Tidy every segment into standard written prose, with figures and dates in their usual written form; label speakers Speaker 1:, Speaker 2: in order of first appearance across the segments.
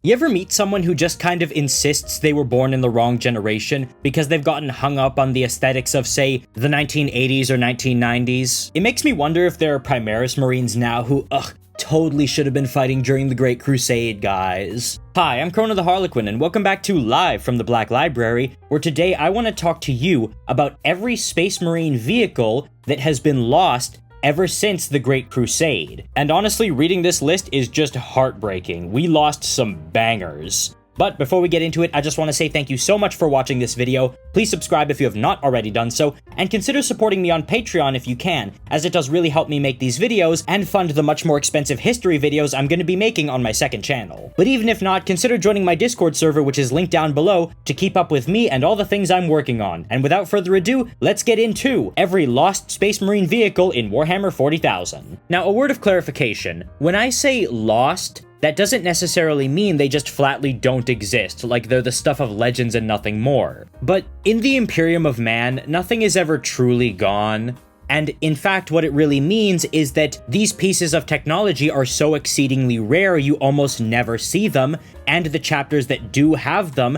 Speaker 1: You ever meet someone who just kind of insists they were born in the wrong generation because they've gotten hung up on the aesthetics of, say, the 1980s or 1990s? It makes me wonder if there are Primaris Marines now who, totally should have been fighting during the Great Crusade, guys. Hi, I'm Krona the Harlequin, and welcome back to Live from the Black Library, where today I want to talk to you about every Space Marine vehicle that has been lost ever since the Great Crusade. And honestly, reading this list is just heartbreaking. We lost some bangers. But before we get into it, I just want to say thank you so much for watching this video. Please subscribe if you have not already done so, and consider supporting me on Patreon if you can, as it does really help me make these videos and fund the much more expensive history videos I'm going to be making on my second channel. But even if not, consider joining my Discord server, which is linked down below, to keep up with me and all the things I'm working on. And without further ado, let's get into every lost Space Marine vehicle in Warhammer 40,000. Now, a word of clarification. When I say lost, that doesn't necessarily mean they just flatly don't exist, like they're the stuff of legends and nothing more. But in the Imperium of Man, nothing is ever truly gone. And in fact, what it really means is that these pieces of technology are so exceedingly rare you almost never see them, and the chapters that do have them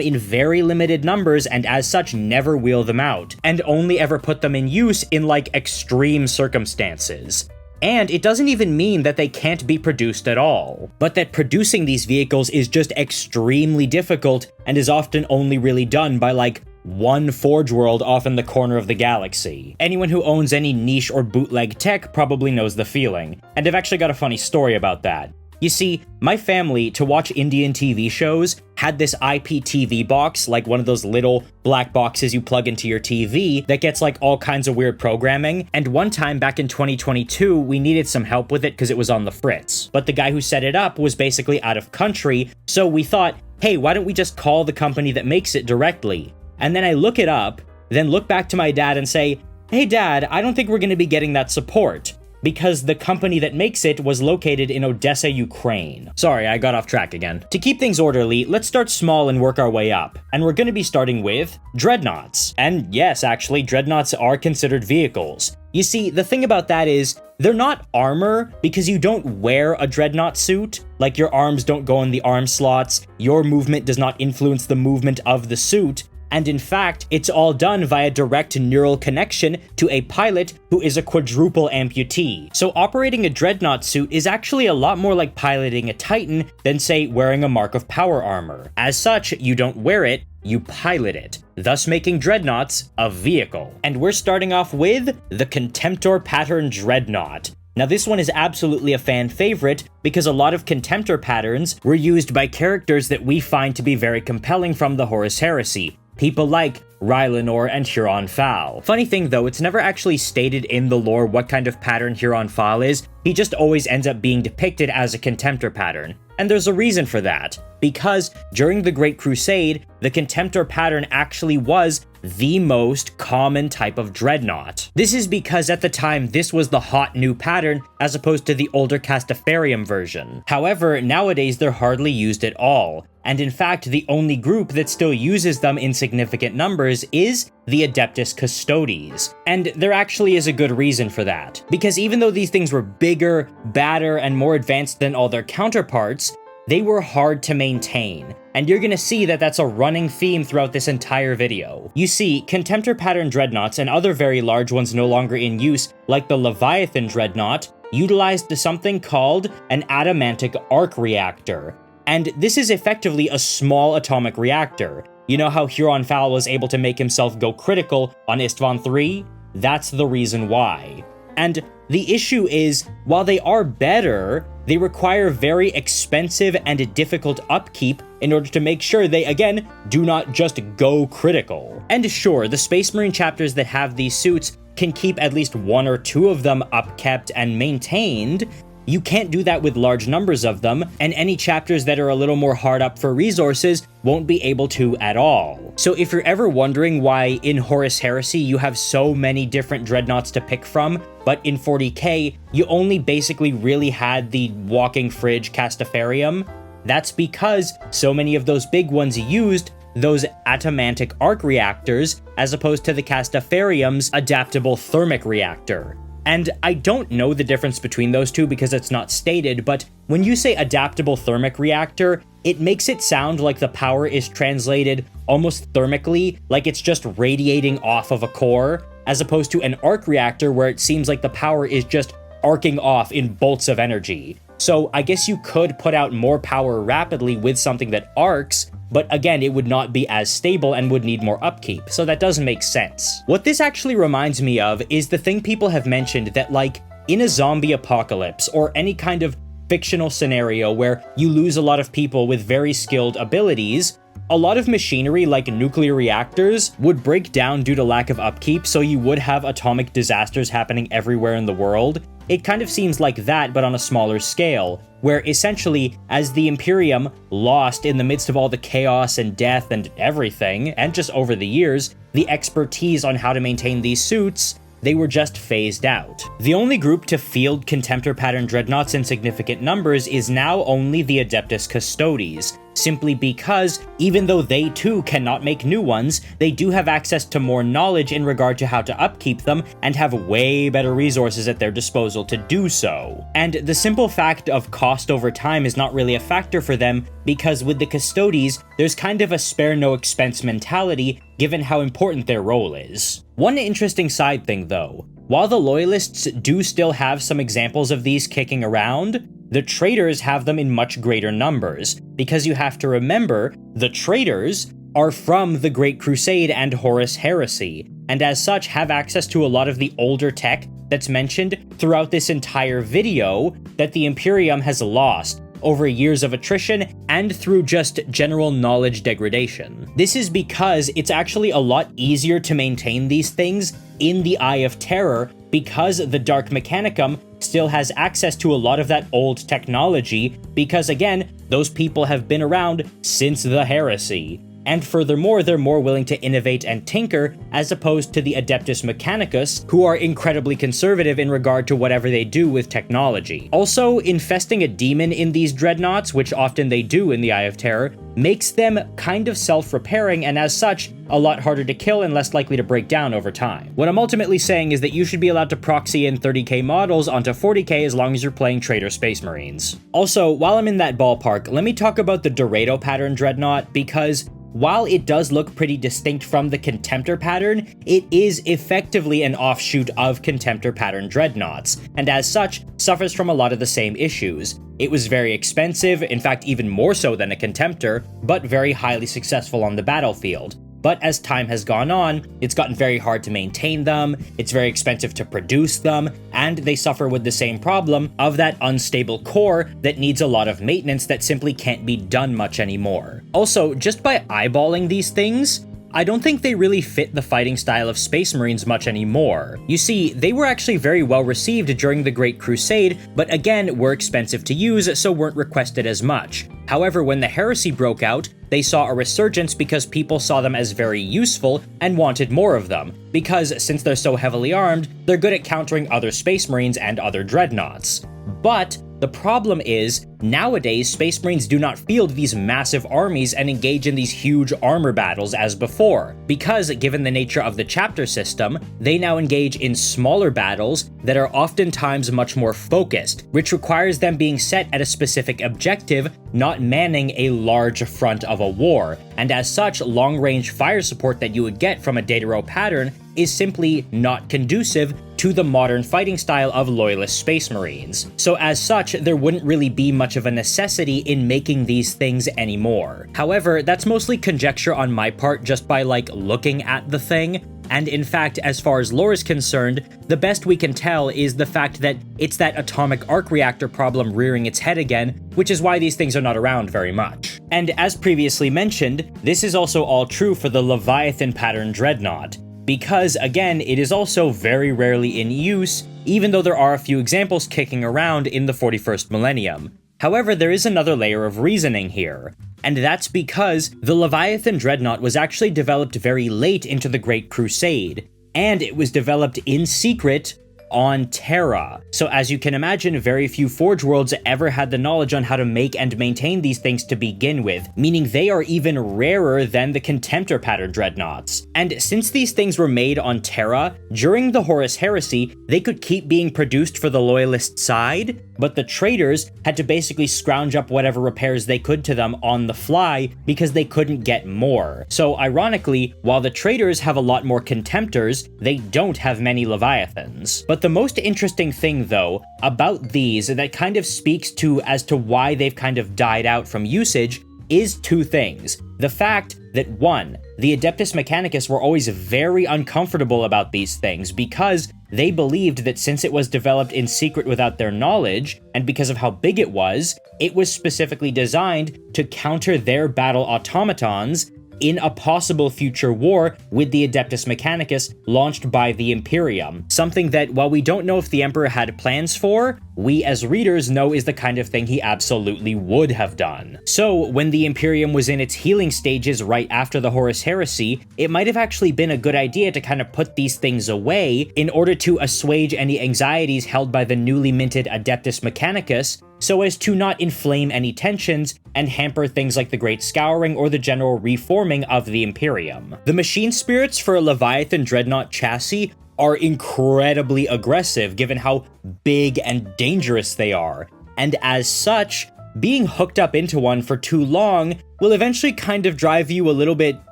Speaker 1: in very limited numbers and as such never wheel them out, and only ever put them in use in like extreme circumstances. And it doesn't even mean that they can't be produced at all, but that producing these vehicles is just extremely difficult and is often only really done by like one Forge World off in the corner of the galaxy. Anyone who owns any niche or bootleg tech probably knows the feeling, and I've actually got a funny story about that. You see, my family, to watch Indian TV shows, had this IPTV box, like one of those little black boxes you plug into your TV that gets like all kinds of weird programming, and one time back in 2022, we needed some help with it because it was on the fritz. But the guy who set it up was basically out of country, so we thought, hey, why don't we just call the company that makes it directly? And then I look it up, then look back to my dad and say, hey dad, I don't think we're going to be getting that support, because the company that makes it was located in Odessa, Ukraine. Sorry, I got off track again. To keep things orderly, let's start small and work our way up. And we're going to be starting with Dreadnoughts. And yes, actually, Dreadnoughts are considered vehicles. You see, the thing about that is, they're not armor because you don't wear a Dreadnought suit. Like, your arms don't go in the arm slots, your movement does not influence the movement of the suit, and in fact, it's all done via direct neural connection to a pilot who is a quadruple amputee. So operating a Dreadnought suit is actually a lot more like piloting a Titan than, say, wearing a Mark of Power armor. As such, you don't wear it, you pilot it, thus making Dreadnoughts a vehicle. And we're starting off with the Contemptor pattern Dreadnought. Now this one is absolutely a fan favorite because a lot of Contemptor patterns were used by characters that we find to be very compelling from the Horus Heresy. People like Rhinos and Huron Fowl. Funny thing though, it's never actually stated in the lore what kind of pattern Huron Fowl is, he just always ends up being depicted as a Contemptor pattern. And there's a reason for that, because during the Great Crusade, the Contemptor pattern actually was the most common type of Dreadnought. This is because at the time, this was the hot new pattern as opposed to the older Castafarium version. However, nowadays they're hardly used at all. And in fact, the only group that still uses them in significant numbers is the Adeptus Custodes. And there actually is a good reason for that. Because even though these things were bigger, badder, and more advanced than all their counterparts, they were hard to maintain. And you're gonna see that that's a running theme throughout this entire video. You see, Contemptor pattern Dreadnoughts and other very large ones no longer in use, like the Leviathan Dreadnought, utilized something called an adamantic arc reactor. And this is effectively a small atomic reactor. You know how Huron Fowl was able to make himself go critical on Istvan III? That's the reason why. And the issue is, while they are better, they require very expensive and difficult upkeep in order to make sure they, again, do not just go critical. And sure, the Space Marine chapters that have these suits can keep at least one or two of them upkept and maintained. You can't do that with large numbers of them, and any chapters that are a little more hard up for resources won't be able to at all. So if you're ever wondering why in Horus Heresy you have so many different Dreadnoughts to pick from, but in 40k you only basically really had the walking fridge Castafarium, that's because so many of those big ones used those adamantic arc reactors as opposed to the Castafarium's adaptable thermic reactor. And I don't know the difference between those two because it's not stated, but when you say adaptable thermic reactor, it makes it sound like the power is translated almost thermically, like it's just radiating off of a core, as opposed to an arc reactor where it seems like the power is just arcing off in bolts of energy. So I guess you could put out more power rapidly with something that arcs, but again, it would not be as stable and would need more upkeep, so that doesn't make sense. What this actually reminds me of is the thing people have mentioned that, like, in a zombie apocalypse or any kind of fictional scenario where you lose a lot of people with very skilled abilities, a lot of machinery like nuclear reactors would break down due to lack of upkeep, so you would have atomic disasters happening everywhere in the world. It kind of seems like that, but on a smaller scale, where essentially, as the Imperium lost in the midst of all the chaos and death and everything, and just over the years, the expertise on how to maintain these suits, they were just phased out. The only group to field Contemptor pattern dreadnoughts in significant numbers is now only the Adeptus Custodes, simply because, even though they too cannot make new ones, they do have access to more knowledge in regard to how to upkeep them, and have way better resources at their disposal to do so. And the simple fact of cost over time is not really a factor for them, because with the Custodes, there's kind of a spare no expense mentality, given how important their role is. One interesting side thing though, while the Loyalists do still have some examples of these kicking around, the traitors have them in much greater numbers, because you have to remember, the traitors are from the Great Crusade and Horus Heresy, and as such have access to a lot of the older tech that's mentioned throughout this entire video that the Imperium has lost over years of attrition and through just general knowledge degradation. This is because it's actually a lot easier to maintain these things in the Eye of Terror because the Dark Mechanicum still has access to a lot of that old technology because, again, those people have been around since the Heresy. And furthermore, they're more willing to innovate and tinker, as opposed to the Adeptus Mechanicus, who are incredibly conservative in regard to whatever they do with technology. Also, infesting a demon in these dreadnoughts, which often they do in the Eye of Terror, makes them kind of self-repairing and as such, a lot harder to kill and less likely to break down over time. What I'm ultimately saying is that you should be allowed to proxy in 30k models onto 40k as long as you're playing Traitor Space Marines. Also, while I'm in that ballpark, let me talk about the Dorado pattern dreadnought, because while it does look pretty distinct from the Contemptor pattern, it is effectively an offshoot of Contemptor pattern dreadnoughts, and as such, suffers from a lot of the same issues. It was very expensive, in fact even more so than a Contemptor, but very highly successful on the battlefield. But as time has gone on, it's gotten very hard to maintain them, it's very expensive to produce them, and they suffer with the same problem of that unstable core that needs a lot of maintenance that simply can't be done much anymore. Also, just by eyeballing these things, I don't think they really fit the fighting style of Space Marines much anymore. You see, they were actually very well received during the Great Crusade, but again, were expensive to use, so weren't requested as much. However, when the Heresy broke out, they saw a resurgence because people saw them as very useful and wanted more of them, because since they're so heavily armed, they're good at countering other Space Marines and other Dreadnoughts. But the problem is, nowadays Space Marines do not field these massive armies and engage in these huge armor battles as before, because given the nature of the chapter system, they now engage in smaller battles that are oftentimes much more focused, which requires them being set at a specific objective, not manning a large front of a war, and as such, long-range fire support that you would get from a data row pattern is simply not conducive to the modern fighting style of Loyalist Space Marines. So as such, there wouldn't really be much of a necessity in making these things anymore. However, that's mostly conjecture on my part just by looking at the thing, and in fact, as far as lore is concerned, the best we can tell is the fact that it's that atomic arc reactor problem rearing its head again, which is why these things are not around very much. And as previously mentioned, this is also all true for the Leviathan pattern dreadnought, because again, it is also very rarely in use, even though there are a few examples kicking around in the 41st millennium. However, there is another layer of reasoning here, and that's because the Leviathan dreadnought was actually developed very late into the Great Crusade, and it was developed in secret on Terra. So as you can imagine, very few Forge Worlds ever had the knowledge on how to make and maintain these things to begin with, meaning they are even rarer than the Contemptor pattern Dreadnoughts. And since these things were made on Terra, during the Horus Heresy, they could keep being produced for the Loyalist side, but the traders had to basically scrounge up whatever repairs they could to them on the fly because they couldn't get more. So ironically, while the traders have a lot more Contemptors, they don't have many Leviathans. But the most interesting thing, though, about these that kind of speaks to as to why they've kind of died out from usage is two things. The fact that, one, the Adeptus Mechanicus were always very uncomfortable about these things because they believed that since it was developed in secret without their knowledge, and because of how big it was specifically designed to counter their battle automatons in a possible future war with the Adeptus Mechanicus launched by the Imperium. Something that, while we don't know if the Emperor had plans for, we as readers know is the kind of thing he absolutely would have done. So, when the Imperium was in its healing stages right after the Horus Heresy, it might have actually been a good idea to kind of put these things away in order to assuage any anxieties held by the newly minted Adeptus Mechanicus, so as to not inflame any tensions and hamper things like the Great Scouring or the general reforming of the Imperium. The machine spirits for a Leviathan Dreadnought chassis are incredibly aggressive given how big and dangerous they are, and as such, being hooked up into one for too long will eventually kind of drive you a little bit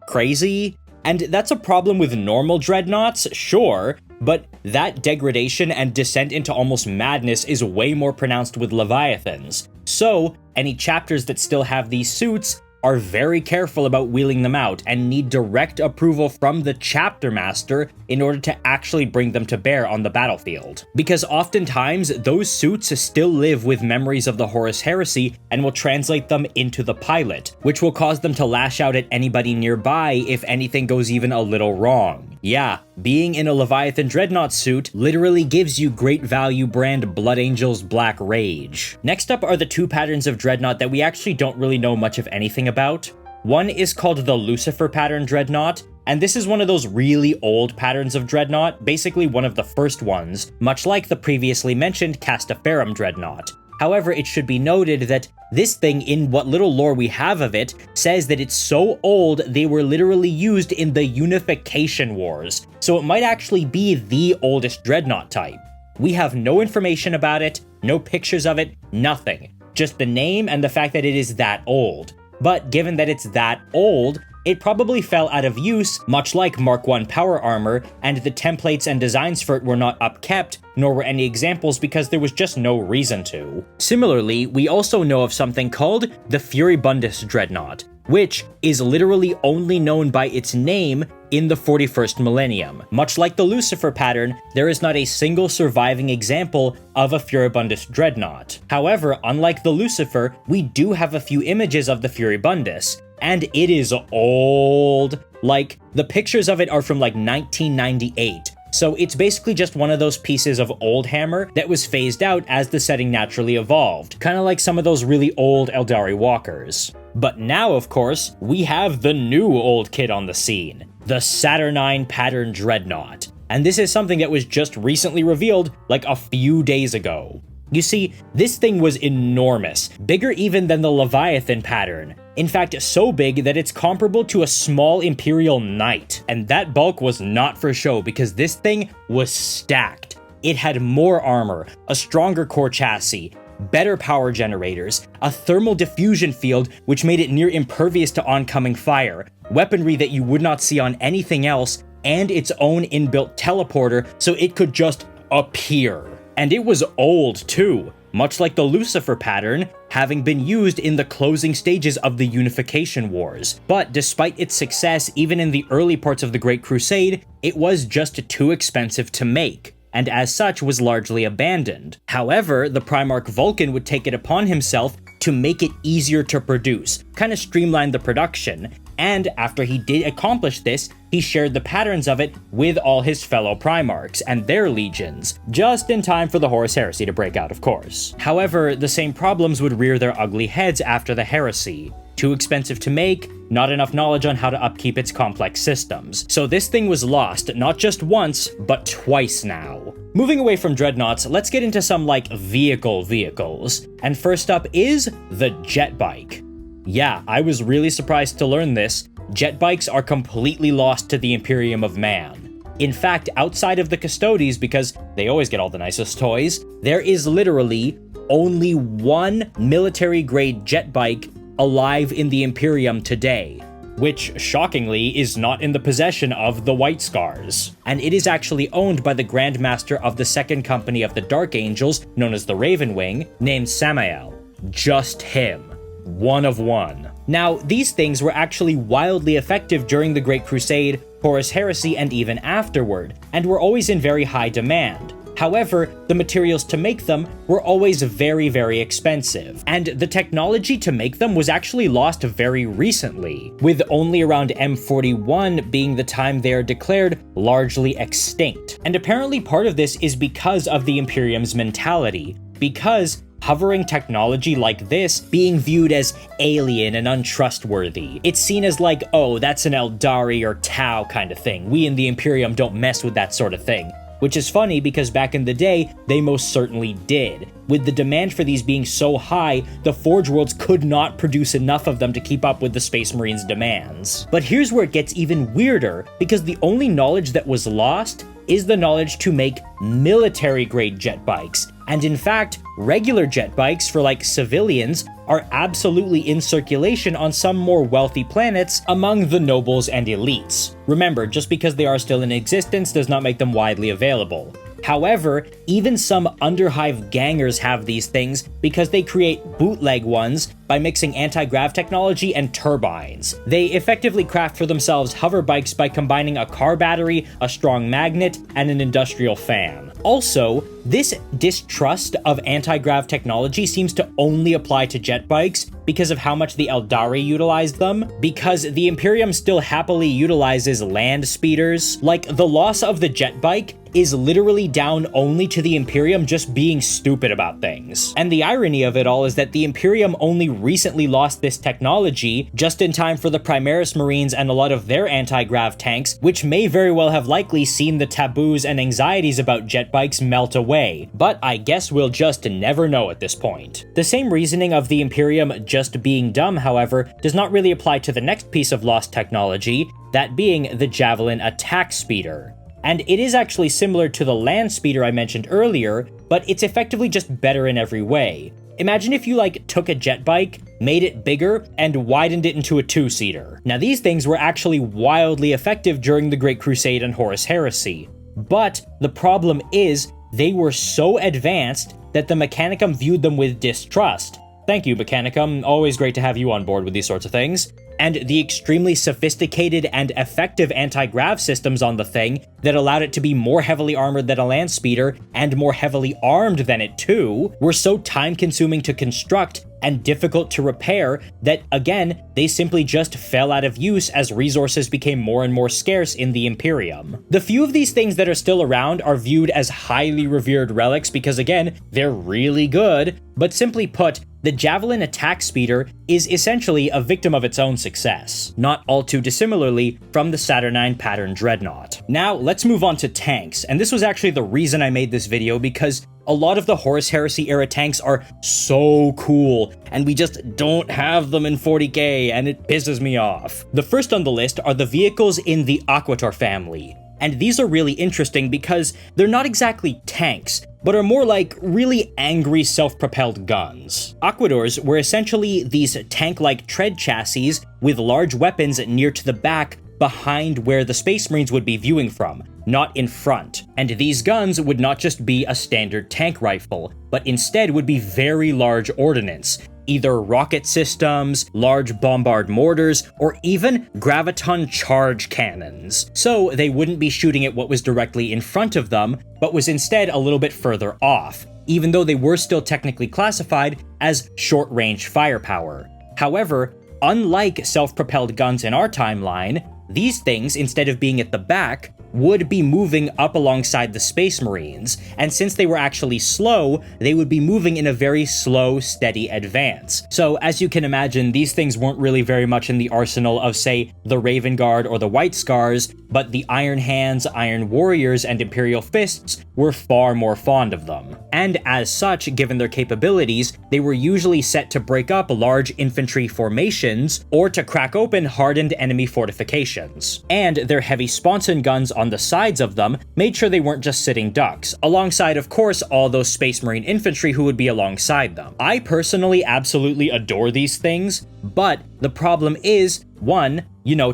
Speaker 1: crazy. And that's a problem with normal Dreadnoughts, sure, but that degradation and descent into almost madness is way more pronounced with Leviathans. So, any chapters that still have these suits are very careful about wheeling them out and need direct approval from the chapter master in order to actually bring them to bear on the battlefield. Because oftentimes, those suits still live with memories of the Horus Heresy and will translate them into the pilot, which will cause them to lash out at anybody nearby if anything goes even a little wrong. Yeah, being in a Leviathan Dreadnought suit literally gives you great value brand Blood Angel's Black Rage. Next up are the two patterns of Dreadnought that we actually don't really know much of anything about. One is called the Lucifer pattern Dreadnought, and this is one of those really old patterns of Dreadnought, basically one of the first ones, much like the previously mentioned Castaferum Dreadnought. However, it should be noted that this thing, in what little lore we have of it, says that it's so old they were literally used in the Unification Wars, so it might actually be the oldest Dreadnought type. We have no information about it, no pictures of it, nothing. Just the name and the fact that it is that old. But given that it's that old, it probably fell out of use, much like Mark I power armor, and the templates and designs for it were not upkept, nor were any examples because there was just no reason to. Similarly, we also know of something called the Furibundus Dreadnought, which is literally only known by its name in the 41st millennium. Much like the Lucifer pattern, there is not a single surviving example of a Furibundus Dreadnought. However, unlike the Lucifer, we do have a few images of the Furibundus, and it is old. Like, the pictures of it are from like 1998. So it's basically just one of those pieces of old hammer that was phased out as the setting naturally evolved, kind of like some of those really old Eldari walkers. But now, of course, we have the new old kid on the scene, the Saturnine pattern Dreadnought. And this is something that was just recently revealed like a few days ago. You see, this thing was enormous, bigger even than the Leviathan pattern. In fact, so big that it's comparable to a small Imperial Knight. And that bulk was not for show because this thing was stacked. It had more armor, a stronger core chassis, better power generators, a thermal diffusion field which made it near impervious to oncoming fire, weaponry that you would not see on anything else, and its own inbuilt teleporter so it could just appear. And it was old too, much like the Lucifer pattern, having been used in the closing stages of the Unification Wars. But despite its success even in the early parts of the Great Crusade, it was just too expensive to make, and as such was largely abandoned. However, the Primarch Vulcan would take it upon himself to make it easier to produce, kind of streamline the production, and after he did accomplish this, he shared the patterns of it with all his fellow Primarchs and their legions, just in time for the Horus Heresy to break out, of course. However, the same problems would rear their ugly heads after the Heresy. Too expensive to make, not enough knowledge on how to upkeep its complex systems. So this thing was lost not just once, but twice now. Moving away from Dreadnoughts, let's get into some, like, vehicles. And first up is the Jetbike. Yeah, I was really surprised to learn this. Jetbikes are completely lost to the Imperium of Man. In fact, outside of the Custodes, because they always get all the nicest toys, there is literally only one military-grade jetbike alive in the Imperium today, which, shockingly, is not in the possession of the White Scars. And it is actually owned by the Grand Master of the Second Company of the Dark Angels, known as the Raven Wing, named Samael. Just him. One of one. Now, these things were actually wildly effective during the Great Crusade, Horus Heresy, and even afterward, and were always in very high demand. However, the materials to make them were always very, very expensive, and the technology to make them was actually lost very recently, with only around M41 being the time they are declared largely extinct. And apparently part of this is because of the Imperium's mentality, because hovering technology like this being viewed as alien and untrustworthy. It's seen as like, oh, that's an Eldari or Tau kind of thing. We in the Imperium don't mess with that sort of thing. Which is funny because back in the day, they most certainly did. With the demand for these being so high, the Forge Worlds could not produce enough of them to keep up with the Space Marines' demands. But here's where it gets even weirder, because the only knowledge that was lost is the knowledge to make military-grade jet bikes. And in fact, regular jet bikes for like civilians are absolutely in circulation on some more wealthy planets among the nobles and elites. Remember, just because they are still in existence does not make them widely available. However, even some Underhive gangers have these things because they create bootleg ones by mixing anti-grav technology and turbines. They effectively craft for themselves hover bikes by combining a car battery, a strong magnet, and an industrial fan. Also, this distrust of anti-grav technology seems to only apply to jet bikes because of how much the Eldari utilized them, because the Imperium still happily utilizes land speeders. Like, the loss of the jet bike is literally down only to the Imperium just being stupid about things. And the irony of it all is that the Imperium only recently lost this technology just in time for the Primaris Marines and a lot of their anti-grav tanks, which may very well have likely seen the taboos and anxieties about jet bikes melt away. But I guess we'll just never know at this point. The same reasoning of the Imperium just being dumb, however, does not really apply to the next piece of lost technology, that being the Javelin attack speeder. And it is actually similar to the land speeder I mentioned earlier, but it's effectively just better in every way. Imagine if you took a jet bike, made it bigger, and widened it into a two-seater. Now these things were actually wildly effective during the Great Crusade and Horus Heresy. But the problem is, they were so advanced that the Mechanicum viewed them with distrust. Thank you, Mechanicum. Always great to have you on board with these sorts of things. And the extremely sophisticated and effective anti-grav systems on the thing that allowed it to be more heavily armored than a land speeder and more heavily armed than it too were so time-consuming to construct and difficult to repair that, again, they simply just fell out of use as resources became more and more scarce in the Imperium. The few of these things that are still around are viewed as highly revered relics because, again, they're really good, but simply put, the Javelin attack speeder is essentially a victim of its own success, not all too dissimilarly from the Saturnine pattern Dreadnought. Now, let's move on to tanks, and this was actually the reason I made this video because a lot of the Horus Heresy era tanks are so cool, and we just don't have them in 40k, and it pisses me off. The first on the list are the vehicles in the Arquitors family. And these are really interesting because they're not exactly tanks, but are more like really angry self-propelled guns. Arquitors were essentially these tank-like tread chassis with large weapons near to the back behind where the Space Marines would be viewing from, not in front. And these guns would not just be a standard tank rifle, but instead would be very large ordnance, either rocket systems, large bombard mortars, or even graviton charge cannons. So they wouldn't be shooting at what was directly in front of them, but was instead a little bit further off, even though they were still technically classified as short-range firepower. However, unlike self-propelled guns in our timeline, these things, instead of being at the back, would be moving up alongside the Space Marines, and since they were actually slow, they would be moving in a very slow, steady advance. So as you can imagine, these things weren't really very much in the arsenal of, say, the Raven Guard or the White Scars, but the Iron Hands, Iron Warriors, and Imperial Fists were far more fond of them. And as such, given their capabilities, they were usually set to break up large infantry formations or to crack open hardened enemy fortifications. And their heavy sponson guns on the sides of them made sure they weren't just sitting ducks, alongside, of course, all those Space Marine infantry who would be alongside them. I personally absolutely adore these things, but the problem is, one,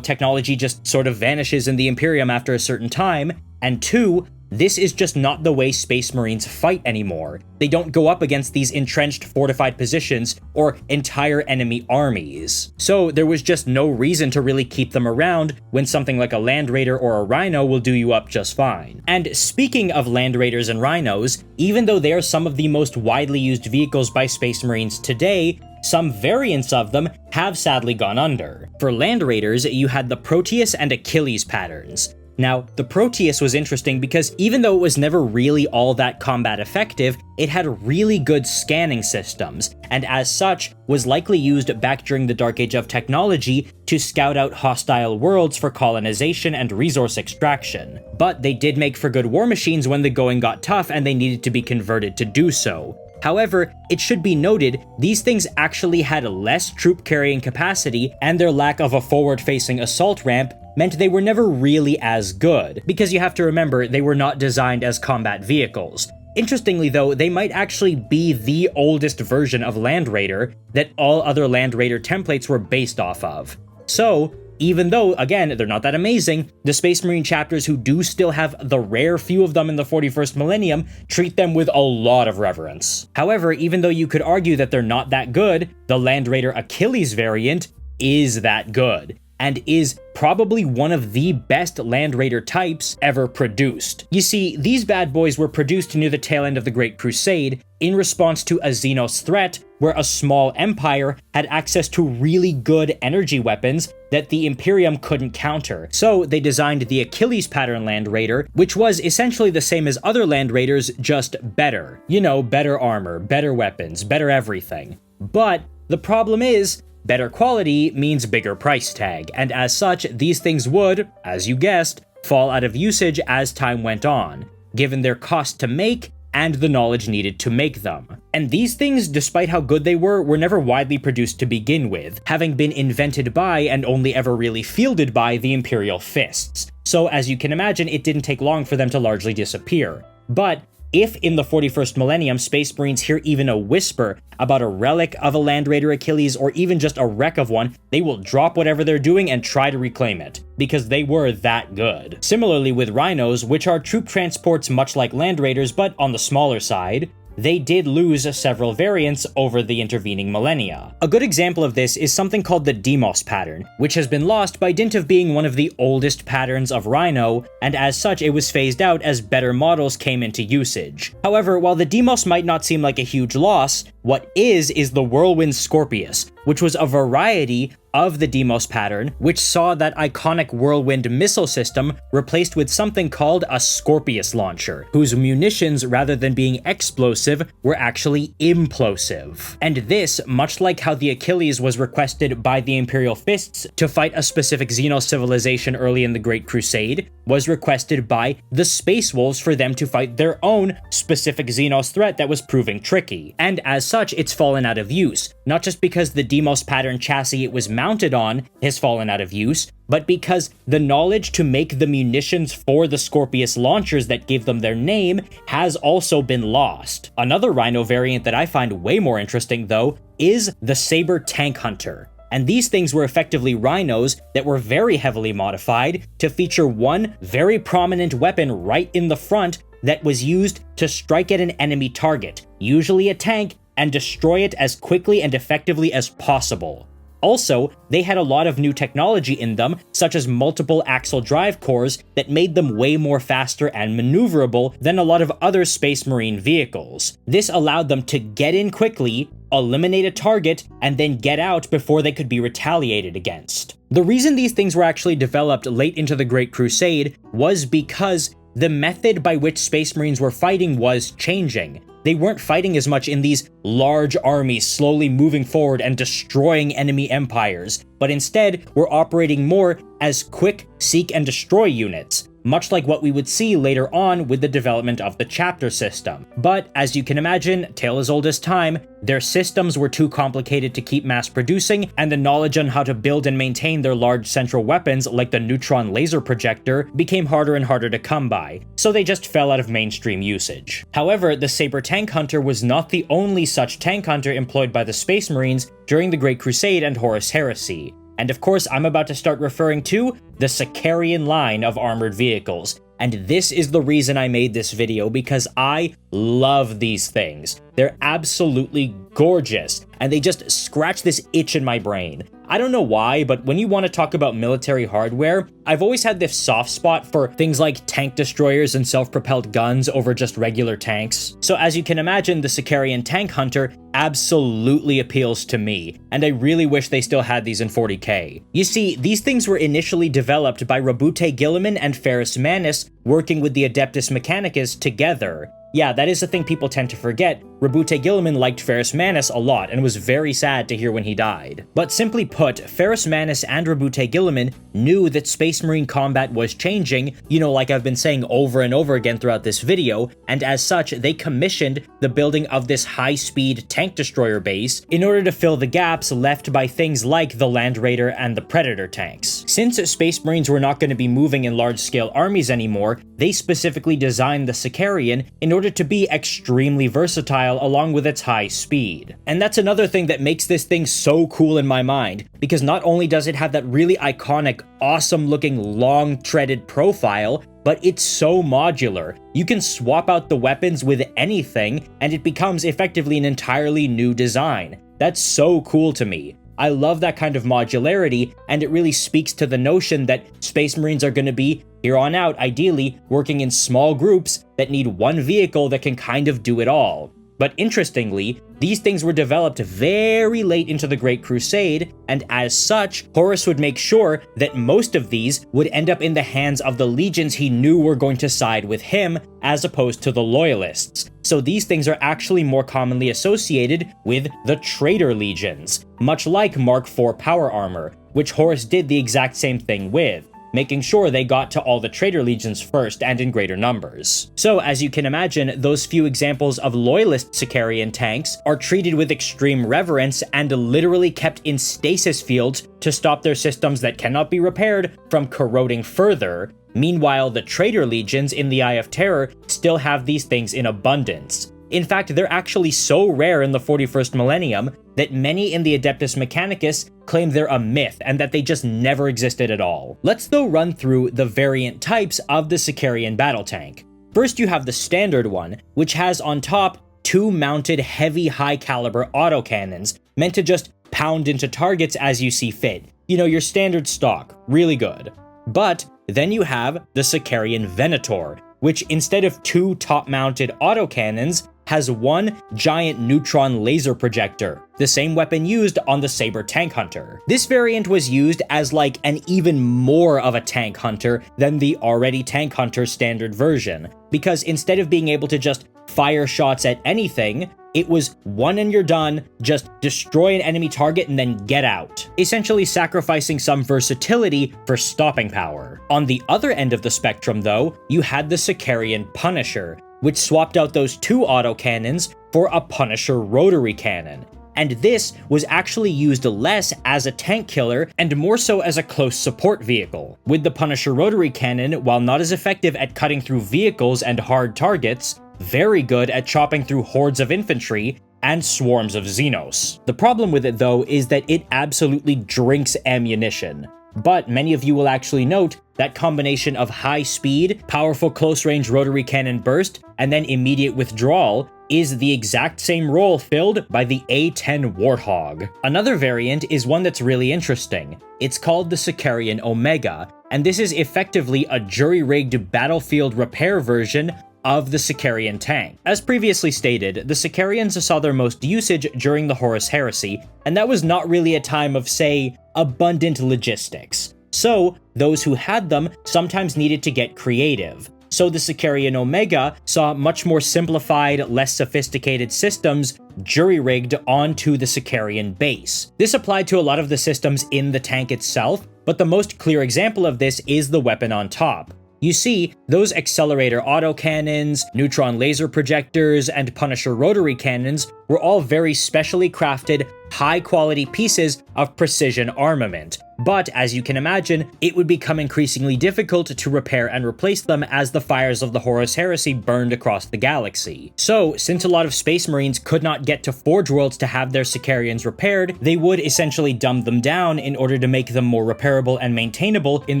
Speaker 1: technology just sort of vanishes in the Imperium after a certain time, and two, this is just not the way Space Marines fight anymore. They don't go up against these entrenched fortified positions or entire enemy armies. So there was just no reason to really keep them around when something like a Land Raider or a Rhino will do you up just fine. And speaking of Land Raiders and Rhinos, even though they are some of the most widely used vehicles by Space Marines today, some variants of them have sadly gone under. For Land Raiders, you had the Proteus and Achilles patterns. Now, the Proteus was interesting because even though it was never really all that combat effective, it had really good scanning systems, and as such, was likely used back during the Dark Age of technology to scout out hostile worlds for colonization and resource extraction. But they did make for good war machines when the going got tough and they needed to be converted to do so. However, it should be noted, these things actually had less troop carrying capacity, and their lack of a forward-facing assault ramp meant they were never really as good, because you have to remember they were not designed as combat vehicles. Interestingly though, they might actually be the oldest version of Land Raider that all other Land Raider templates were based off of. So, even though, again, they're not that amazing, the Space Marine chapters who do still have the rare few of them in the 41st millennium treat them with a lot of reverence. However, even though you could argue that they're not that good, the Land Raider Achilles variant is that good, and is probably one of the best Land Raider types ever produced. You see, these bad boys were produced near the tail end of the Great Crusade in response to a Xenos threat where a small empire had access to really good energy weapons that the Imperium couldn't counter. So they designed the Achilles pattern Land Raider, which was essentially the same as other Land Raiders, just better. Better armor, better weapons, better everything. But the problem is, better quality means bigger price tag, and as such, these things would, as you guessed, fall out of usage as time went on, given their cost to make and the knowledge needed to make them. And these things, despite how good they were never widely produced to begin with, having been invented by and only ever really fielded by the Imperial Fists. So as you can imagine, it didn't take long for them to largely disappear. But if in the 41st millennium Space Marines hear even a whisper about a relic of a Land Raider Achilles or even just a wreck of one, they will drop whatever they're doing and try to reclaim it, because they were that good. Similarly with Rhinos, which are troop transports much like Land Raiders but on the smaller side, they did lose several variants over the intervening millennia. A good example of this is something called the Deimos pattern, which has been lost by dint of being one of the oldest patterns of Rhino, and as such it was phased out as better models came into usage. However, while the Deimos might not seem like a huge loss, what is the Whirlwind Scorpius, which was a variety of the Deimos pattern, which saw that iconic Whirlwind missile system replaced with something called a Scorpius launcher, whose munitions, rather than being explosive, were actually implosive. And this, much like how the Achilles was requested by the Imperial Fists to fight a specific Xenos civilization early in the Great Crusade, was requested by the Space Wolves for them to fight their own specific Xenos threat that was proving tricky. And as such, it's fallen out of use, not just because the Deimos pattern chassis it was mounted on has fallen out of use, but because the knowledge to make the munitions for the Scorpius launchers that gave them their name has also been lost. Another Rhino variant that I find way more interesting, though, is the Saber Tank Hunter. And these things were effectively Rhinos that were very heavily modified to feature one very prominent weapon right in the front that was used to strike at an enemy target, usually a tank, and destroy it as quickly and effectively as possible. Also, they had a lot of new technology in them, such as multiple axle drive cores that made them way more faster and maneuverable than a lot of other Space Marine vehicles. This allowed them to get in quickly, eliminate a target, and then get out before they could be retaliated against. The reason these things were actually developed late into the Great Crusade was because the method by which Space Marines were fighting was changing. They weren't fighting as much in these large armies slowly moving forward and destroying enemy empires, but instead were operating more as quick seek and destroy units, much like what we would see later on with the development of the chapter system. But as you can imagine, tale as old as time, their systems were too complicated to keep mass producing, and the knowledge on how to build and maintain their large central weapons like the neutron laser projector became harder and harder to come by, so they just fell out of mainstream usage. However, the Saber Tank Hunter was not the only such tank hunter employed by the Space Marines during the Great Crusade and Horus Heresy. And of course, I'm about to start referring to the Sicarian line of armored vehicles. And this is the reason I made this video, because I love these things. They're absolutely gorgeous, and they just scratch this itch in my brain. I don't know why, but when you want to talk about military hardware, I've always had this soft spot for things like tank destroyers and self-propelled guns over just regular tanks. So as you can imagine, the Sicarian Tank Hunter absolutely appeals to me, and I really wish they still had these in 40k. You see, these things were initially developed by Rabute Guilliman and Ferrus Manus working with the Adeptus Mechanicus together. Yeah, that is the thing people tend to forget. Rabute Guilliman liked Ferrus Manus a lot and was very sad to hear when he died. But simply put, Ferrus Manus and Rabute Guilliman knew that Space Marine combat was changing, you know, like I've been saying over and over again throughout this video, and as such, they commissioned the building of this high-speed tank destroyer base in order to fill the gaps left by things like the Land Raider and the Predator tanks. Since Space Marines were not going to be moving in large-scale armies anymore, they specifically designed the Sicarian in order to be extremely versatile along with its high speed. And that's another thing that makes this thing so cool in my mind, because not only does it have that really iconic, awesome looking, long treaded profile, but it's so modular. You can swap out the weapons with anything, and it becomes effectively an entirely new design. That's so cool to me. I love that kind of modularity, and it really speaks to the notion that Space Marines are going to be, here on out, ideally, working in small groups that need one vehicle that can kind of do it all. But interestingly, these things were developed very late into the Great Crusade, and as such, Horus would make sure that most of these would end up in the hands of the legions he knew were going to side with him, as opposed to the loyalists. So these things are actually more commonly associated with the traitor legions, much like Mark IV power armor, which Horus did the exact same thing with, making sure they got to all the traitor legions first and in greater numbers. So as you can imagine, those few examples of loyalist Sicarian tanks are treated with extreme reverence and literally kept in stasis fields to stop their systems that cannot be repaired from corroding further. Meanwhile, the traitor legions in the Eye of Terror still have these things in abundance. In fact, they're actually so rare in the 41st millennium that many in the Adeptus Mechanicus claim they're a myth and that they just never existed at all. Let's though run through the variant types of the Sicarian battle tank. First, you have the standard one, which has on top two mounted heavy high-caliber autocannons meant to just pound into targets as you see fit. You know, your standard stock, really good. But then you have the Sicarian Venator, which instead of two top-mounted autocannons, has one giant neutron laser projector, the same weapon used on the Saber Tank Hunter. This variant was used as like an even more of a tank hunter than the already Tank Hunter standard version, because instead of being able to just fire shots at anything, it was one and you're done, just destroy an enemy target and then get out, essentially sacrificing some versatility for stopping power. On the other end of the spectrum though, you had the Sicarian Punisher, which swapped out those two autocannons for a Punisher rotary cannon. And this was actually used less as a tank killer and more so as a close support vehicle, with the Punisher rotary cannon, while not as effective at cutting through vehicles and hard targets, very good at chopping through hordes of infantry and swarms of Rhinos. The problem with it though is that it absolutely drinks ammunition. But many of you will actually note that combination of high speed, powerful close-range rotary cannon burst, and then immediate withdrawal is the exact same role filled by the A-10 Warthog. Another variant is one that's really interesting. It's called the Sicarian Omega, and this is effectively a jury-rigged battlefield repair version of the Sicarian tank. As previously stated, the Sicarians saw their most usage during the Horus Heresy, and that was not really a time of, say, abundant logistics. So, those who had them sometimes needed to get creative. So the Sicarian Omega saw much more simplified, less sophisticated systems jury-rigged onto the Sicarian base. This applied to a lot of the systems in the tank itself, but the most clear example of this is the weapon on top. You see, those accelerator autocannons, neutron laser projectors, and Punisher rotary cannons were all very specially crafted, high-quality pieces of precision armament. But, as you can imagine, it would become increasingly difficult to repair and replace them as the fires of the Horus Heresy burned across the galaxy. So, since a lot of Space Marines could not get to Forge Worlds to have their Sicarians repaired, they would essentially dumb them down in order to make them more repairable and maintainable in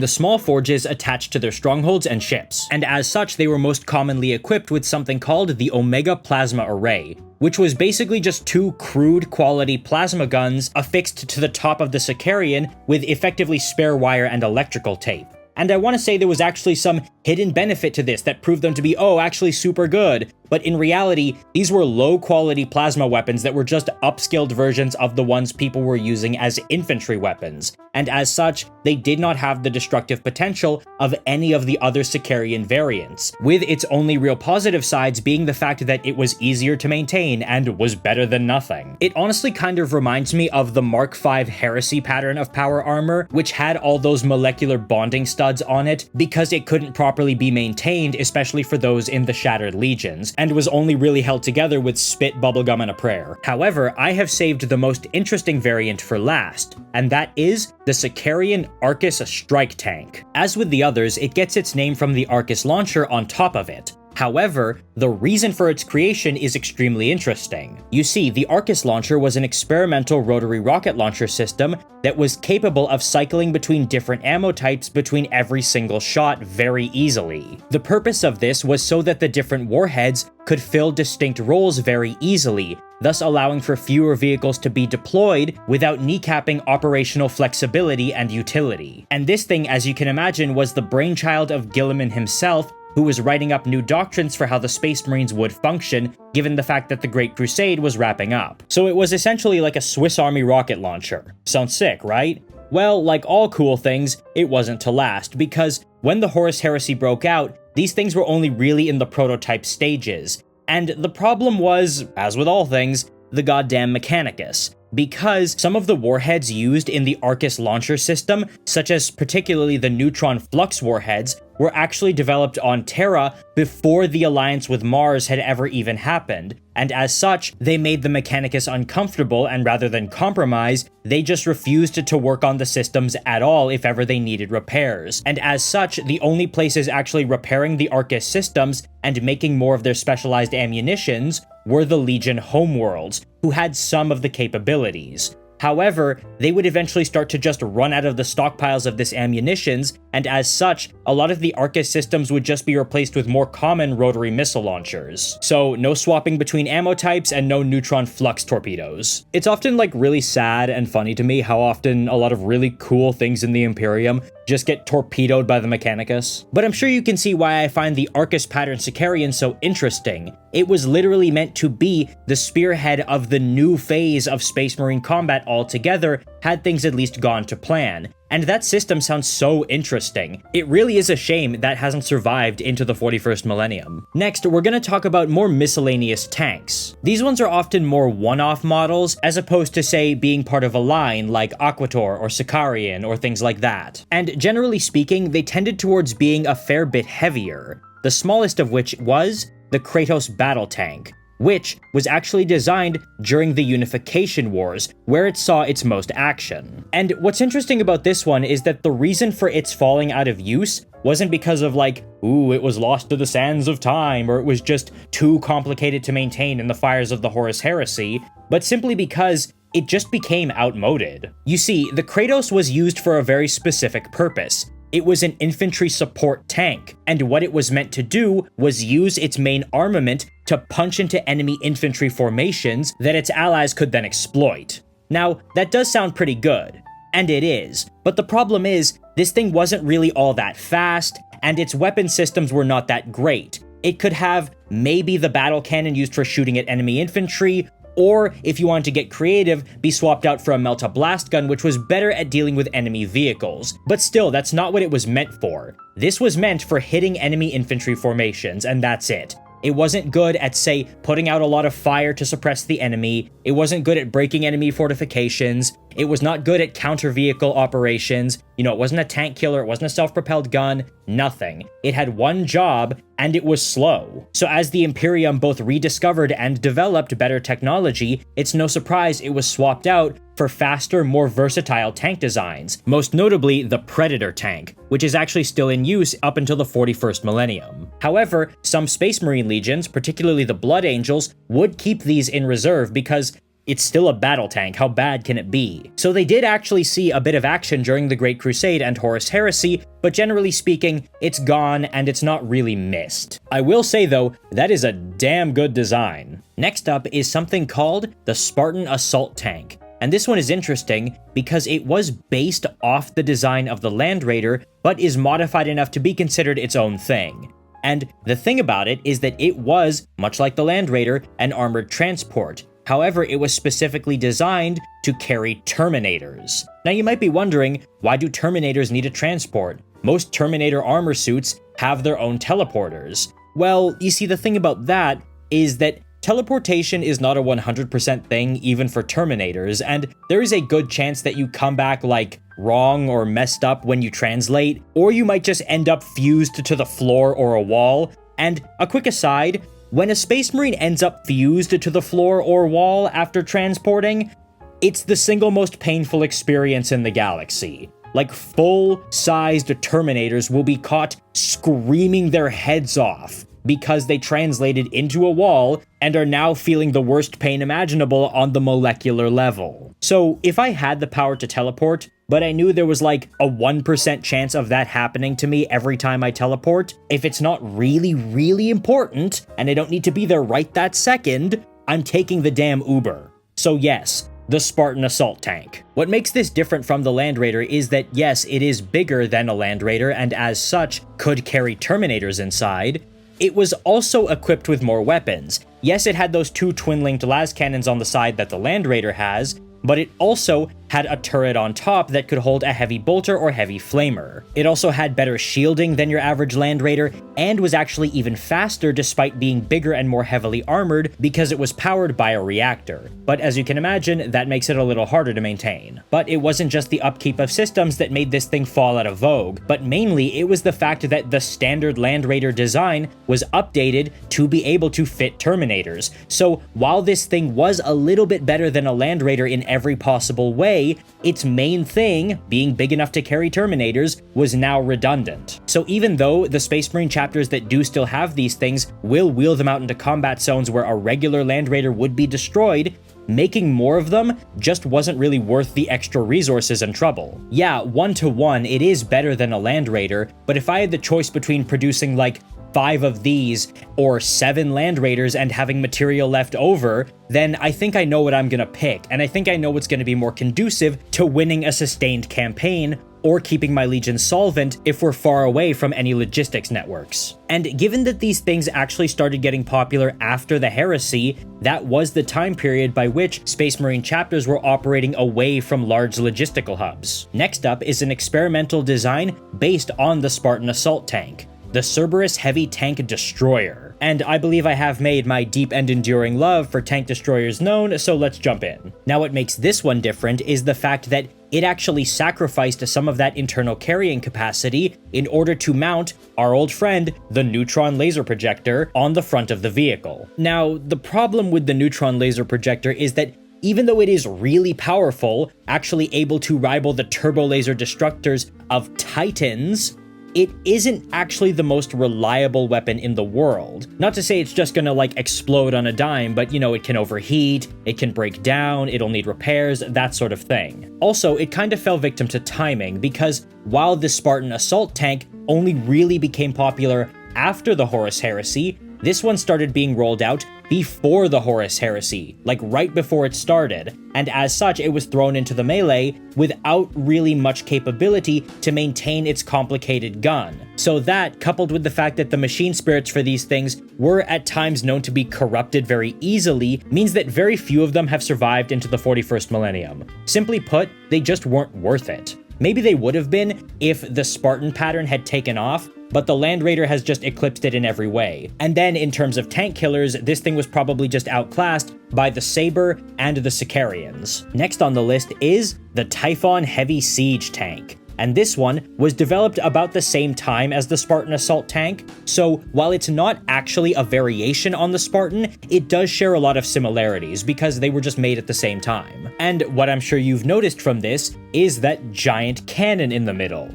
Speaker 1: the small forges attached to their strongholds and ships. And as such, they were most commonly equipped with something called the Omega Plasma Array, which was basically just two crude quality plasma guns affixed to the top of the Sicarian with effectively spare wire and electrical tape. And I want to say there was actually some hidden benefit to this that proved them to be, actually super good. But in reality, these were low-quality plasma weapons that were just upscaled versions of the ones people were using as infantry weapons, and as such, they did not have the destructive potential of any of the other Sicarian variants, with its only real positive sides being the fact that it was easier to maintain and was better than nothing. It honestly kind of reminds me of the Mark V Heresy pattern of power armor, which had all those molecular bonding studs on it because it couldn't properly be maintained, especially for those in the Shattered Legions, and was only really held together with spit, bubblegum, and a prayer. However, I have saved the most interesting variant for last, and that is the Sicarian Arcus Strike Tank. As with the others, it gets its name from the Arcus launcher on top of it. However, the reason for its creation is extremely interesting. You see, the Arcus launcher was an experimental rotary rocket launcher system that was capable of cycling between different ammo types between every single shot very easily. The purpose of this was so that the different warheads could fill distinct roles very easily, thus allowing for fewer vehicles to be deployed without kneecapping operational flexibility and utility. And this thing, as you can imagine, was the brainchild of Guilliman himself, who was writing up new doctrines for how the Space Marines would function, given the fact that the Great Crusade was wrapping up. So it was essentially like a Swiss Army rocket launcher. Sounds sick, right? Well, like all cool things, it wasn't to last, because when the Horus Heresy broke out, these things were only really in the prototype stages. And the problem was, as with all things, the goddamn Mechanicus. Because some of the warheads used in the Arcus launcher system, such as particularly the neutron flux warheads, were actually developed on Terra before the alliance with Mars had ever even happened, and as such, they made the Mechanicus uncomfortable, and rather than compromise, they just refused to work on the systems at all if ever they needed repairs. And as such, the only places actually repairing the Arcus systems and making more of their specialized ammunitions were the Legion homeworlds, who had some of the capabilities. However, they would eventually start to just run out of the stockpiles of this ammunitions, and as such, a lot of the Arcus systems would just be replaced with more common rotary missile launchers. So no swapping between ammo types and no neutron flux torpedoes. It's often really really and funny to me how often a lot of really cool things in the Imperium just get torpedoed by the Mechanicus. But I'm sure you can see why I find the Arcus pattern Sicarian so interesting. It was literally meant to be the spearhead of the new phase of Space Marine combat altogether, had things at least gone to plan. And that system sounds so interesting. It really is a shame that hasn't survived into the 41st millennium. Next, we're gonna talk about more miscellaneous tanks. These ones are often more one-off models, as opposed to, say, being part of a line like Arquitors or Sicarian or things like that. And generally speaking, they tended towards being a fair bit heavier, the smallest of which was the Kratos Battle Tank, which was actually designed during the Unification Wars, where it saw its most action. And what's interesting about this one is that the reason for its falling out of use wasn't because of it was lost to the sands of time, or it was just too complicated to maintain in the fires of the Horus Heresy, but simply because it just became outmoded. You see, the Kratos was used for a very specific purpose. It was an infantry support tank, and what it was meant to do was use its main armament to punch into enemy infantry formations that its allies could then exploit. Now, that does sound pretty good, and it is, but the problem is, this thing wasn't really all that fast, and its weapon systems were not that great. It could have maybe the battle cannon used for shooting at enemy infantry, or, if you wanted to get creative, be swapped out for a Melta blast gun, which was better at dealing with enemy vehicles. But still, that's not what it was meant for. This was meant for hitting enemy infantry formations, and that's it. It wasn't good at, say, putting out a lot of fire to suppress the enemy. It wasn't good at breaking enemy fortifications. It was not good at counter-vehicle operations. You know, it wasn't a tank killer, it wasn't a self-propelled gun, nothing. It had one job, and it was slow. So as the Imperium both rediscovered and developed better technology, it's no surprise it was swapped out for faster, more versatile tank designs, most notably the Predator tank, which is actually still in use up until the 41st millennium. However, some Space Marine legions, particularly the Blood Angels, would keep these in reserve because it's still a battle tank, how bad can it be? So they did actually see a bit of action during the Great Crusade and Horus Heresy, but generally speaking, it's gone and it's not really missed. I will say though, that is a damn good design. Next up is something called the Spartan Assault Tank. And this one is interesting because it was based off the design of the Land Raider, but is modified enough to be considered its own thing. And the thing about it is that it was, much like the Land Raider, an armored transport. However, it was specifically designed to carry Terminators. Now you might be wondering, why do Terminators need a transport? Most Terminator armor suits have their own teleporters. Well, you see, the thing about that is that teleportation is not a 100% thing even for Terminators, and there is a good chance that you come back like wrong or messed up when you translate, or you might just end up fused to the floor or a wall. And a quick aside, when a Space Marine ends up fused to the floor or wall after transporting, it's the single most painful experience in the galaxy. Like, full-sized Terminators will be caught screaming their heads off because they translated into a wall and are now feeling the worst pain imaginable on the molecular level. So if I had the power to teleport, but I knew there was like a 1% chance of that happening to me every time I teleport, if it's not really, really important, and I don't need to be there right that second, I'm taking the damn Uber. So yes, the Spartan Assault Tank. What makes this different from the Land Raider is that yes, it is bigger than a Land Raider and as such could carry Terminators inside. It was also equipped with more weapons. Yes, it had those two twin-linked las cannons on the side that the Land Raider has, but it also had a turret on top that could hold a heavy bolter or heavy flamer. It also had better shielding than your average Land Raider, and was actually even faster despite being bigger and more heavily armored because it was powered by a reactor. But as you can imagine, that makes it a little harder to maintain. But it wasn't just the upkeep of systems that made this thing fall out of vogue, but mainly it was the fact that the standard Land Raider design was updated to be able to fit Terminators. So while this thing was a little bit better than a Land Raider in every possible way, its main thing, being big enough to carry Terminators, was now redundant. So even though the Space Marine chapters that do still have these things will wheel them out into combat zones where a regular Land Raider would be destroyed, making more of them just wasn't really worth the extra resources and trouble. Yeah, 1-to-1, it is better than a Land Raider, but if I had the choice between producing like 5 of these or 7 Land Raiders and having material left over, then I think I know what I'm gonna pick, and I think I know what's gonna be more conducive to winning a sustained campaign or keeping my legion solvent if we're far away from any logistics networks. And given that these things actually started getting popular after the Heresy, that was the time period by which Space Marine chapters were operating away from large logistical hubs. Next up is an experimental design based on the Spartan Assault Tank, the Cerberus Heavy Tank Destroyer. And I believe I have made my deep and enduring love for tank destroyers known, so let's jump in. Now what makes this one different is the fact that it actually sacrificed some of that internal carrying capacity in order to mount our old friend, the neutron laser projector, on the front of the vehicle. Now, the problem with the neutron laser projector is that even though it is really powerful, actually able to rival the turbo laser destructors of Titans, it isn't actually the most reliable weapon in the world. Not to say it's just gonna like explode on a dime, but you know, it can overheat, it can break down, it'll need repairs, that sort of thing. Also, it kind of fell victim to timing because while the Spartan Assault Tank only really became popular after the Horus Heresy, this one started being rolled out before the Horus Heresy, like right before it started, and as such it was thrown into the melee without really much capability to maintain its complicated gun. So that, coupled with the fact that the machine spirits for these things were at times known to be corrupted very easily, means that very few of them have survived into the 41st millennium. Simply put, they just weren't worth it. Maybe they would have been if the Spartan pattern had taken off, but the Land Raider has just eclipsed it in every way. And then in terms of tank killers, this thing was probably just outclassed by the Saber and the Sicarians. Next on the list is the Typhon Heavy Siege Tank. And this one was developed about the same time as the Spartan Assault Tank, so while it's not actually a variation on the Spartan, it does share a lot of similarities because they were just made at the same time. And what I'm sure you've noticed from this is that giant cannon in the middle.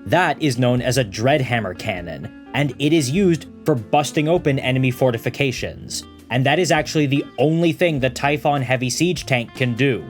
Speaker 1: That is known as a Dreadhammer cannon, and it is used for busting open enemy fortifications. And that is actually the only thing the Typhon Heavy Siege Tank can do.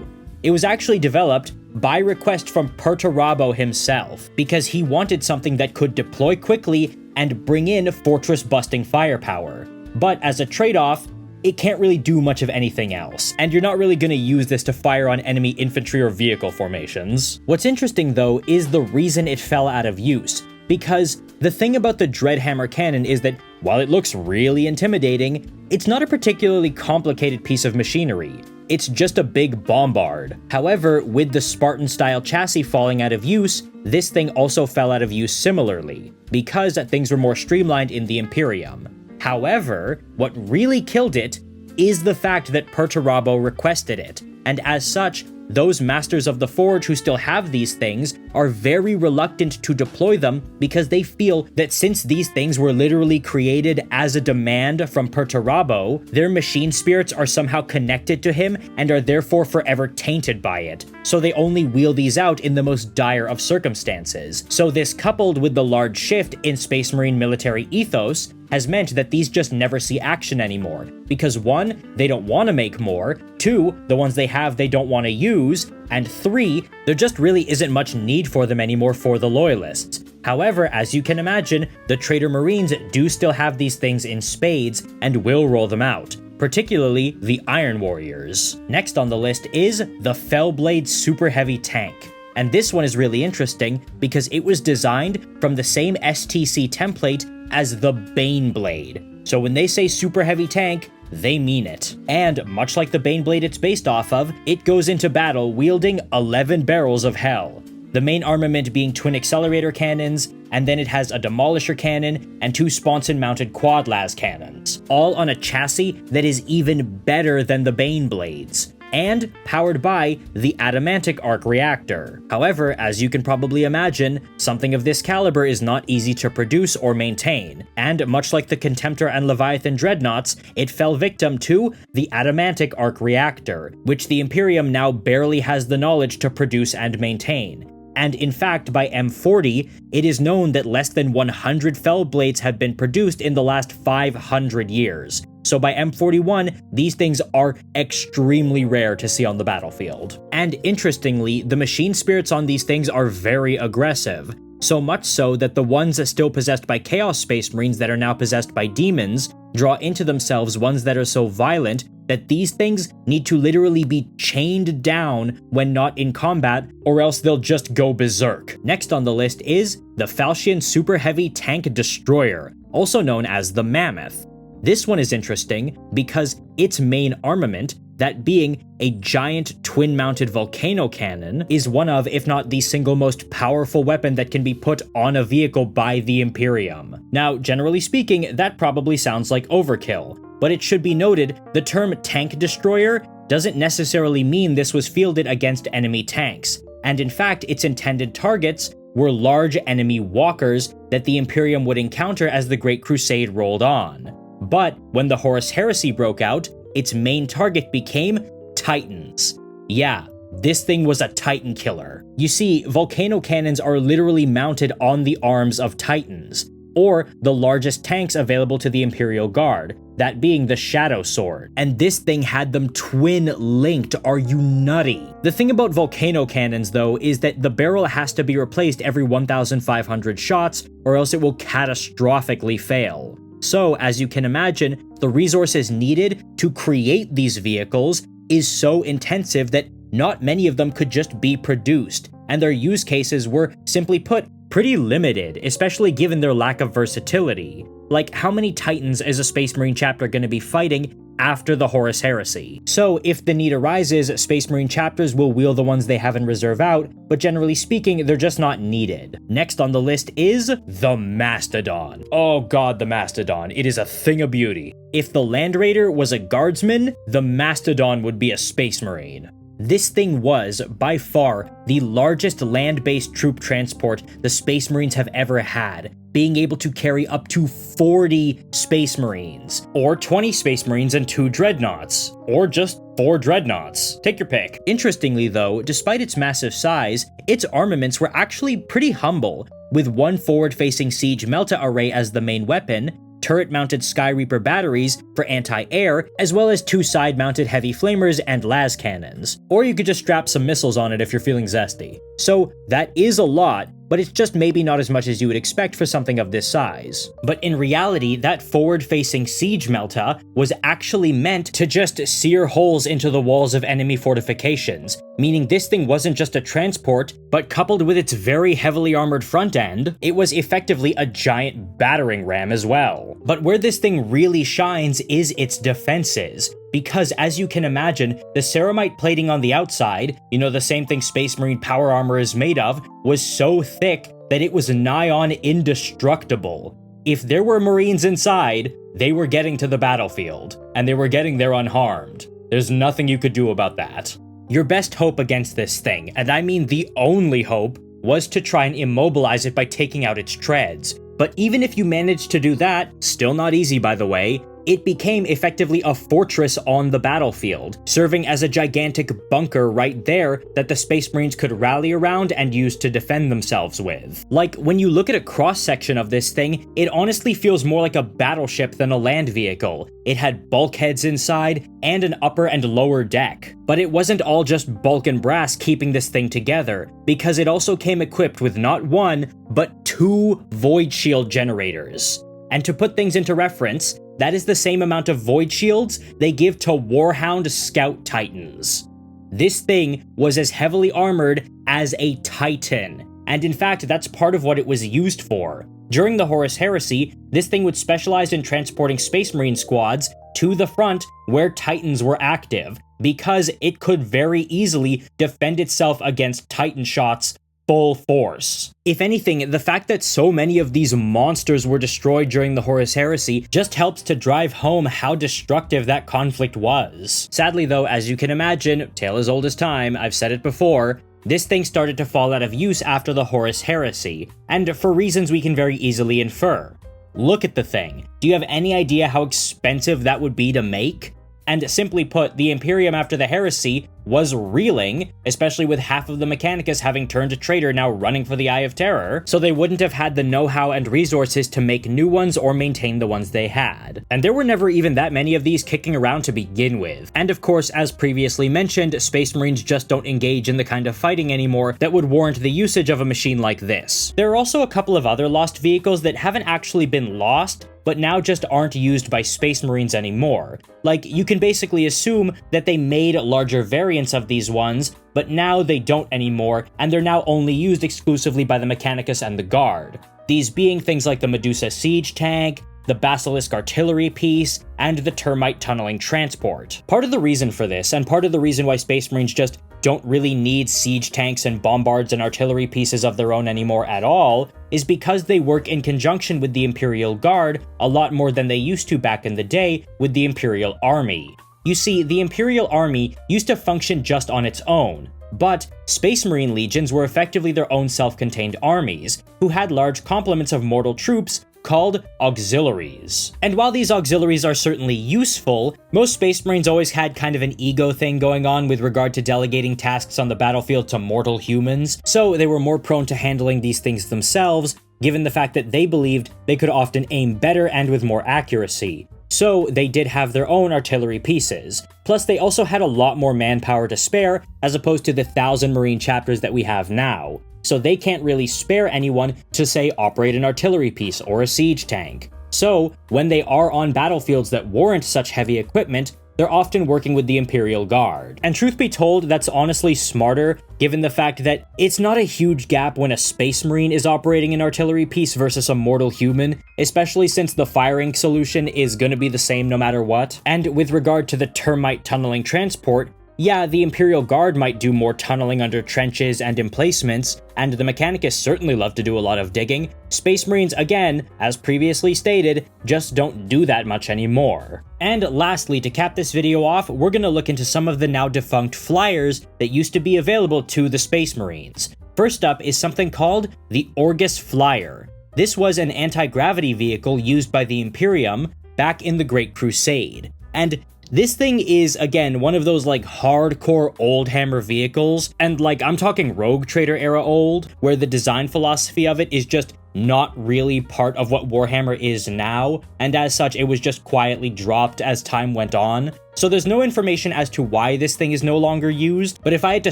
Speaker 1: It was actually developed by request from Perturabo himself, because he wanted something that could deploy quickly and bring in fortress-busting firepower. But as a trade-off, it can't really do much of anything else, and you're not really going to use this to fire on enemy infantry or vehicle formations. What's interesting though is the reason it fell out of use, because the thing about the Dreadhammer cannon is that while it looks really intimidating, it's not a particularly complicated piece of machinery. It's just a big bombard. However, with the Spartan-style chassis falling out of use, this thing also fell out of use similarly, because things were more streamlined in the Imperium. However, what really killed it is the fact that Perturabo requested it, and as such, those Masters of the Forge who still have these things are very reluctant to deploy them because they feel that since these things were literally created as a demand from Perturabo, their machine spirits are somehow connected to him and are therefore forever tainted by it. So they only wheel these out in the most dire of circumstances. So this, coupled with the large shift in Space Marine military ethos, has meant that these just never see action anymore, because 1, they don't want to make more, 2, the ones they have they don't want to use, and 3, there just really isn't much need for them anymore for the Loyalists. However, as you can imagine, the Traitor Marines do still have these things in spades and will roll them out, particularly the Iron Warriors. Next on the list is the Fellblade Super Heavy Tank. And this one is really interesting because it was designed from the same STC template as the Baneblade. So when they say super heavy tank, they mean it. And much like the Baneblade it's based off of, it goes into battle wielding 11 barrels of hell. The main armament being twin accelerator cannons, and then it has a demolisher cannon and 2 sponson-mounted quad las cannons, all on a chassis that is even better than the Baneblades, and powered by the Adamantic arc reactor. However, as you can probably imagine, something of this caliber is not easy to produce or maintain, and much like the Contemptor and Leviathan Dreadnoughts, it fell victim to the Adamantic arc reactor, which the Imperium now barely has the knowledge to produce and maintain. And in fact, by M40, it is known that less than 100 Fellblades have been produced in the last 500 years. So by M41, these things are extremely rare to see on the battlefield. And interestingly, the machine spirits on these things are very aggressive. So much so that the ones still possessed by Chaos Space Marines that are now possessed by demons draw into themselves ones that are so violent that these things need to literally be chained down when not in combat, or else they'll just go berserk. Next on the list is the Falchion Super Heavy Tank Destroyer, also known as the Mammoth. This one is interesting because its main armament, that being a giant twin-mounted volcano cannon, is one of, if not the single most powerful weapon that can be put on a vehicle by the Imperium. Now, generally speaking, that probably sounds like overkill, but it should be noted the term tank destroyer doesn't necessarily mean this was fielded against enemy tanks, and in fact, its intended targets were large enemy walkers that the Imperium would encounter as the Great Crusade rolled on. But when the Horus Heresy broke out, its main target became Titans. Yeah, this thing was a Titan killer. You see, volcano cannons are literally mounted on the arms of Titans, or the largest tanks available to the Imperial Guard, that being the Shadow Sword. And this thing had them twin-linked. Are you nutty? The thing about volcano cannons, though, is that the barrel has to be replaced every 1,500 shots, or else it will catastrophically fail. So, as you can imagine, the resources needed to create these vehicles is so intensive that not many of them could just be produced, and their use cases were, simply put, pretty limited, especially given their lack of versatility. Like, how many Titans is a Space Marine chapter going to be fighting after the Horus Heresy? So if the need arises, Space Marine chapters will wheel the ones they have in reserve out, but generally speaking, they're just not needed. Next on the list is the Mastodon. Oh god, the Mastodon. It is a thing of beauty. If the Land Raider was a guardsman, the Mastodon would be a Space Marine. This thing was, by far, the largest land-based troop transport the Space Marines have ever had, being able to carry up to 40 Space Marines, or 20 Space Marines and 2 Dreadnoughts, or just 4 Dreadnoughts. Take your pick. Interestingly though, despite its massive size, its armaments were actually pretty humble, with one forward-facing siege Melta array as the main weapon, turret-mounted Sky Reaper batteries for anti-air, as well as 2 side-mounted heavy flamers and las cannons. Or you could just strap some missiles on it if you're feeling zesty. So that is a lot, but it's just maybe not as much as you would expect for something of this size. But in reality, that forward-facing siege Melta was actually meant to just sear holes into the walls of enemy fortifications, meaning this thing wasn't just a transport, but coupled with its very heavily armored front end, it was effectively a giant battering ram as well. But where this thing really shines is its defenses, because as you can imagine, the ceramite plating on the outside, you know, the same thing Space Marine power armor is made of, was so thick that it was nigh on indestructible. If there were Marines inside, they were getting to the battlefield, and they were getting there unharmed. There's nothing you could do about that. Your best hope against this thing, and I mean the only hope, was to try and immobilize it by taking out its treads. But even if you managed to do that, still not easy by the way, it became effectively a fortress on the battlefield, serving as a gigantic bunker right there that the Space Marines could rally around and use to defend themselves with. Like, when you look at a cross-section of this thing, it honestly feels more like a battleship than a land vehicle. It had bulkheads inside, and an upper and lower deck. But it wasn't all just bulk and brass keeping this thing together, because it also came equipped with not 1, but 2 Void Shield generators. And to put things into reference, that is the same amount of Void Shields they give to Warhound Scout Titans. This thing was as heavily armored as a Titan, and in fact that's part of what it was used for. During the Horus Heresy, this thing would specialize in transporting Space Marine squads to the front where Titans were active, because it could very easily defend itself against Titan shots full force. If anything, the fact that so many of these monsters were destroyed during the Horus Heresy just helps to drive home how destructive that conflict was. Sadly though, as you can imagine, tale as old as time, I've said it before, this thing started to fall out of use after the Horus Heresy, and for reasons we can very easily infer. Look at the thing. Do you have any idea how expensive that would be to make? And simply put, the Imperium after the Heresy was reeling, especially with half of the Mechanicus having turned to traitor now running for the Eye of Terror, so they wouldn't have had the know-how and resources to make new ones or maintain the ones they had. And there were never even that many of these kicking around to begin with. And of course, as previously mentioned, Space Marines just don't engage in the kind of fighting anymore that would warrant the usage of a machine like this. There are also a couple of other lost vehicles that haven't actually been lost, but now just aren't used by Space Marines anymore. Like, you can basically assume that they made larger variants of these ones, but now they don't anymore, and they're now only used exclusively by the Mechanicus and the Guard. These being things like the Medusa Siege Tank, the Basilisk Artillery Piece, and the Termite Tunneling Transport. Part of the reason for this, and part of the reason why Space Marines just don't really need siege tanks and bombards and artillery pieces of their own anymore at all, is because they work in conjunction with the Imperial Guard a lot more than they used to back in the day with the Imperial Army. You see, the Imperial Army used to function just on its own, but Space Marine legions were effectively their own self-contained armies, who had large complements of mortal troops called auxiliaries. And while these auxiliaries are certainly useful, most Space Marines always had kind of an ego thing going on with regard to delegating tasks on the battlefield to mortal humans, so they were more prone to handling these things themselves, given the fact that they believed they could often aim better and with more accuracy. So they did have their own artillery pieces. Plus they also had a lot more manpower to spare, as opposed to the 1,000 Marine chapters that we have now. So they can't really spare anyone to, say, operate an artillery piece or a siege tank. So, when they are on battlefields that warrant such heavy equipment, they're often working with the Imperial Guard. And truth be told, that's honestly smarter, given the fact that it's not a huge gap when a Space Marine is operating an artillery piece versus a mortal human, especially since the firing solution is gonna be the same no matter what. And with regard to the termite tunneling transport, yeah, the Imperial Guard might do more tunneling under trenches and emplacements, and the Mechanicus certainly love to do a lot of digging. Space Marines, again, as previously stated, just don't do that much anymore. And lastly, to cap this video off, we're gonna look into some of the now defunct flyers that used to be available to the Space Marines. First up is something called the Orgus Flyer. This was an anti-gravity vehicle used by the Imperium back in the Great Crusade. And this thing is, again, one of those like hardcore old hammer vehicles, and like I'm talking Rogue Trader era old, where the design philosophy of it is just not really part of what Warhammer is now, and as such it was just quietly dropped as time went on. So there's no information as to why this thing is no longer used, but if I had to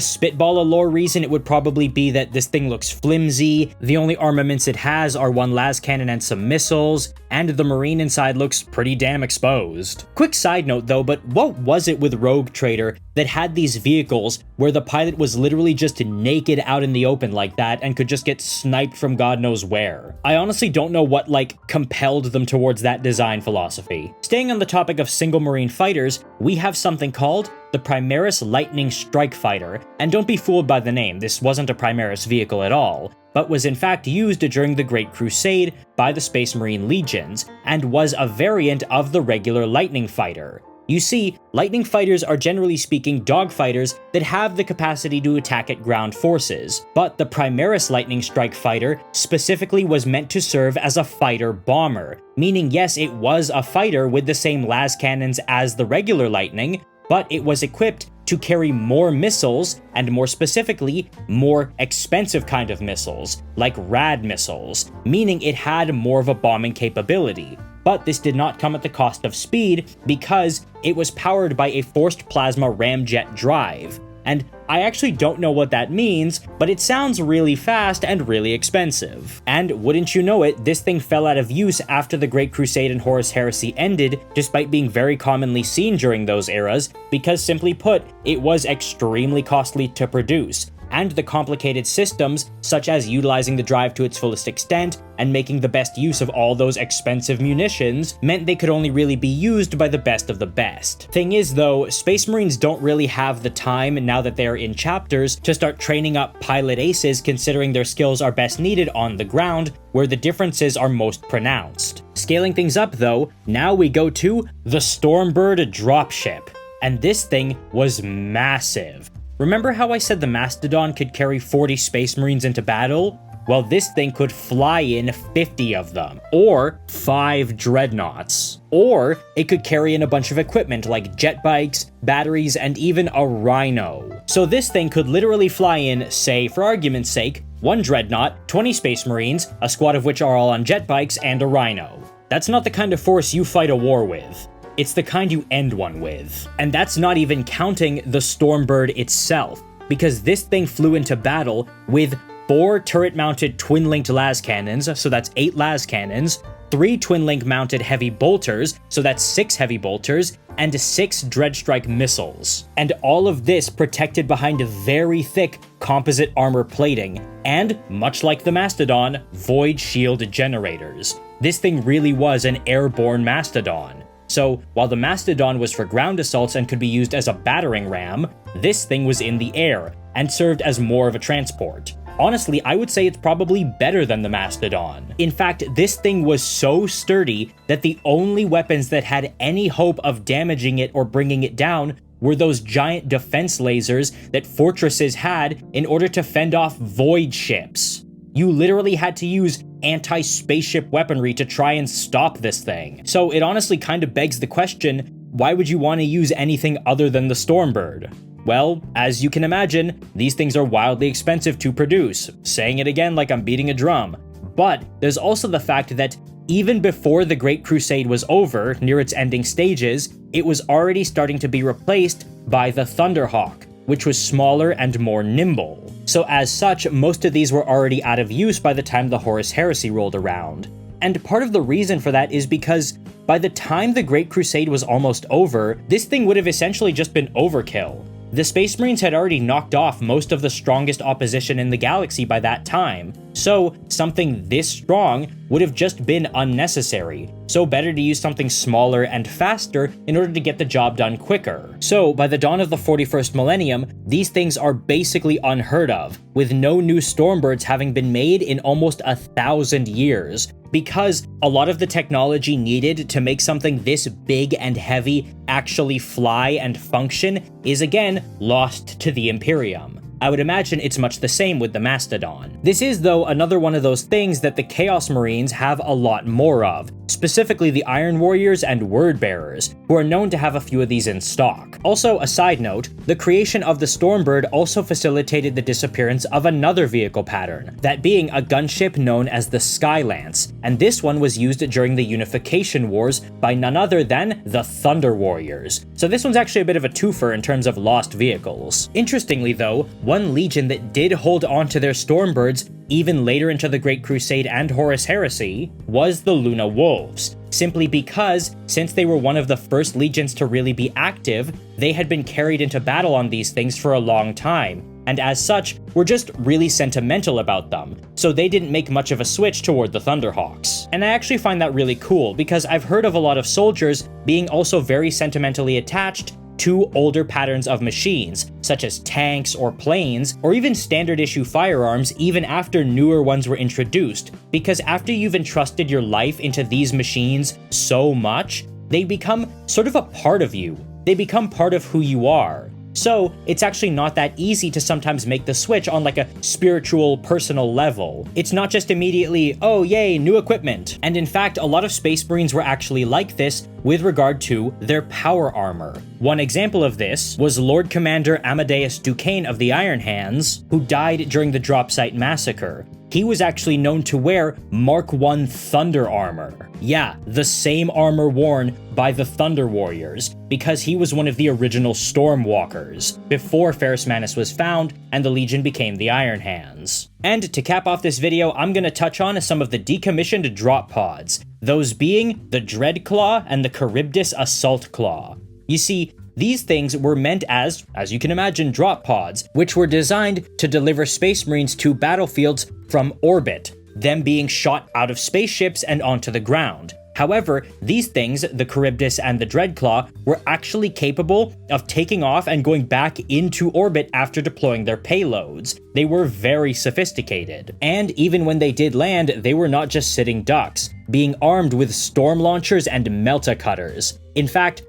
Speaker 1: spitball a lore reason, it would probably be that this thing looks flimsy, the only armaments it has are one las cannon and some missiles, and the marine inside looks pretty damn exposed. Quick side note though, but what was it with Rogue Trader that had these vehicles where the pilot was literally just naked out in the open like that and could just get sniped from God knows where? I honestly don't know what like compelled them towards that design philosophy. Staying on the topic of single marine fighters, we have something called the Primaris Lightning Strike Fighter, and don't be fooled by the name, this wasn't a Primaris vehicle at all, but was in fact used during the Great Crusade by the Space Marine Legions, and was a variant of the regular Lightning Fighter. You see, Lightning Fighters are generally speaking dogfighters that have the capacity to attack at ground forces, but the Primaris Lightning Strike Fighter specifically was meant to serve as a fighter bomber, meaning yes, it was a fighter with the same las cannons as the regular Lightning, but it was equipped to carry more missiles, and more specifically, more expensive kind of missiles, like rad missiles, meaning it had more of a bombing capability. But this did not come at the cost of speed, because it was powered by a forced plasma ramjet drive. And I actually don't know what that means, but it sounds really fast and really expensive. And wouldn't you know it, this thing fell out of use after the Great Crusade and Horus Heresy ended, despite being very commonly seen during those eras, because simply put, it was extremely costly to produce. And the complicated systems, such as utilizing the drive to its fullest extent and making the best use of all those expensive munitions, meant they could only really be used by the best of the best. Thing is though, Space Marines don't really have the time, now that they're in chapters, to start training up pilot aces, considering their skills are best needed on the ground, where the differences are most pronounced. Scaling things up though, now we go to the Stormbird dropship. And this thing was massive. Remember how I said the Mastodon could carry 40 Space Marines into battle? Well, this thing could fly in 50 of them, or 5 Dreadnoughts. Or it could carry in a bunch of equipment like jetbikes, batteries, and even a Rhino. So this thing could literally fly in, say, for argument's sake, 1 Dreadnought, 20 Space Marines, a squad of which are all on jetbikes, and a Rhino. That's not the kind of force you fight a war with. It's the kind you end one with. And that's not even counting the Stormbird itself, because this thing flew into battle with 4 turret-mounted twin-linked las cannons, so that's 8 las cannons, 3 twin-link mounted heavy bolters, so that's 6 heavy bolters, and 6 Dreadstrike missiles. And all of this protected behind very thick composite armor plating, and, much like the Mastodon, void shield generators. This thing really was an airborne Mastodon. So, while the Mastodon was for ground assaults and could be used as a battering ram, this thing was in the air, and served as more of a transport. Honestly, I would say it's probably better than the Mastodon. In fact, this thing was so sturdy that the only weapons that had any hope of damaging it or bringing it down were those giant defense lasers that fortresses had in order to fend off void ships. You literally had to use anti-spaceship weaponry to try and stop this thing. So it honestly kind of begs the question, why would you want to use anything other than the Stormbird? Well, as you can imagine, these things are wildly expensive to produce, saying it again like I'm beating a drum. But there's also the fact that even before the Great Crusade was over, near its ending stages, it was already starting to be replaced by the Thunderhawk, which was smaller and more nimble. So as such, most of these were already out of use by the time the Horus Heresy rolled around. And part of the reason for that is because by the time the Great Crusade was almost over, this thing would have essentially just been overkill. The Space Marines had already knocked off most of the strongest opposition in the galaxy by that time, so something this strong would have just been unnecessary, so better to use something smaller and faster in order to get the job done quicker. So by the dawn of the 41st millennium, these things are basically unheard of, with no new Stormbirds having been made in almost 1,000 years, because a lot of the technology needed to make something this big and heavy actually fly and function is again lost to the Imperium. I would imagine it's much the same with the Mastodon. This is, though, another one of those things that the Chaos Marines have a lot more of, specifically the Iron Warriors and Word Bearers, who are known to have a few of these in stock. Also, a side note, the creation of the Stormbird also facilitated the disappearance of another vehicle pattern, that being a gunship known as the Skylance, and this one was used during the Unification Wars by none other than the Thunder Warriors. So this one's actually a bit of a twofer in terms of lost vehicles. Interestingly though, one legion that did hold on to their Stormbirds even later into the Great Crusade and Horus Heresy was the Luna Wolves, simply because, since they were one of the first legions to really be active, they had been carried into battle on these things for a long time, and as such, were just really sentimental about them, so they didn't make much of a switch toward the Thunderhawks. And I actually find that really cool, because I've heard of a lot of soldiers being also very sentimentally attached to older patterns of machines, such as tanks or planes, or even standard issue firearms even after newer ones were introduced, because after you've entrusted your life into these machines so much, they become sort of a part of you. They become part of who you are. So it's actually not that easy to sometimes make the switch on like a spiritual, personal level. It's not just immediately, oh yay, new equipment. And in fact, a lot of Space Marines were actually like this with regard to their power armor. One example of this was Lord Commander Amadeus Duquesne of the Iron Hands, who died during the Drop Site Massacre. He was actually known to wear Mark I Thunder armor. Yeah, the same armor worn by the Thunder Warriors, because he was one of the original Stormwalkers, before Ferrus Manus was found and the Legion became the Iron Hands. And to cap off this video, I'm gonna touch on some of the decommissioned drop pods, those being the Dreadclaw and the Charybdis Assault Claw. You see, these things were meant as you can imagine, drop pods, which were designed to deliver Space Marines to battlefields from orbit, them being shot out of spaceships and onto the ground. However, these things, the Charybdis and the Dreadclaw, were actually capable of taking off and going back into orbit after deploying their payloads. They were very sophisticated. And even when they did land, they were not just sitting ducks, being armed with storm launchers and melta cutters. In fact,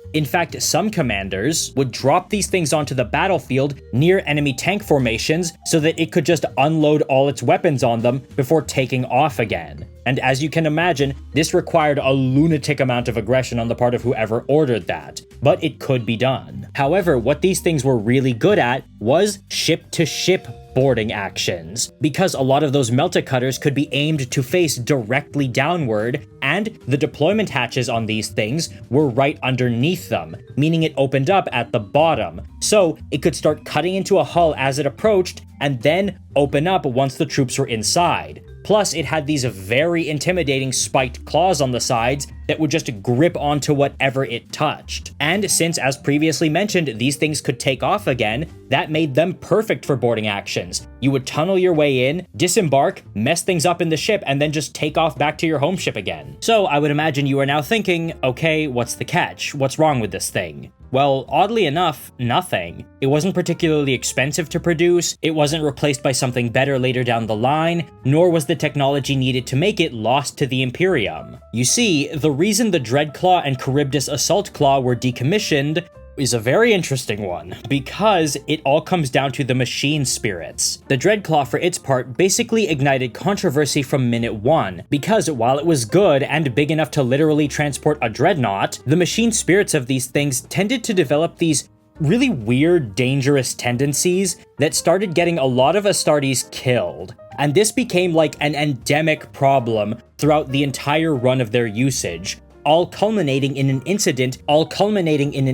Speaker 1: some commanders would drop these things onto the battlefield near enemy tank formations so that it could just unload all its weapons on them before taking off again. And as you can imagine, this required a lunatic amount of aggression on the part of whoever ordered that, but it could be done. However, what these things were really good at was ship-to-ship boarding actions, because a lot of those melta cutters could be aimed to face directly downward, and the deployment hatches on these things were right underneath them, meaning it opened up at the bottom, so it could start cutting into a hull as it approached, and then open up once the troops were inside. Plus, it had these very intimidating spiked claws on the sides that would just grip onto whatever it touched. And since, as previously mentioned, these things could take off again, that made them perfect for boarding actions. You would tunnel your way in, disembark, mess things up in the ship, and then just take off back to your home ship again. So I would imagine you are now thinking, okay, what's the catch? What's wrong with this thing? Well, oddly enough, nothing. It wasn't particularly expensive to produce, it wasn't replaced by something better later down the line, nor was the technology needed to make it lost to the Imperium. You see, the reason the Dreadclaw and Charybdis Assault Claw were decommissioned is a very interesting one, because it all comes down to the machine spirits. The Dreadclaw, for its part, basically ignited controversy from minute one, because while it was good and big enough to literally transport a dreadnought, the machine spirits of these things tended to develop these really weird, dangerous tendencies that started getting a lot of Astartes killed. And this became like an endemic problem throughout the entire run of their usage, all culminating in an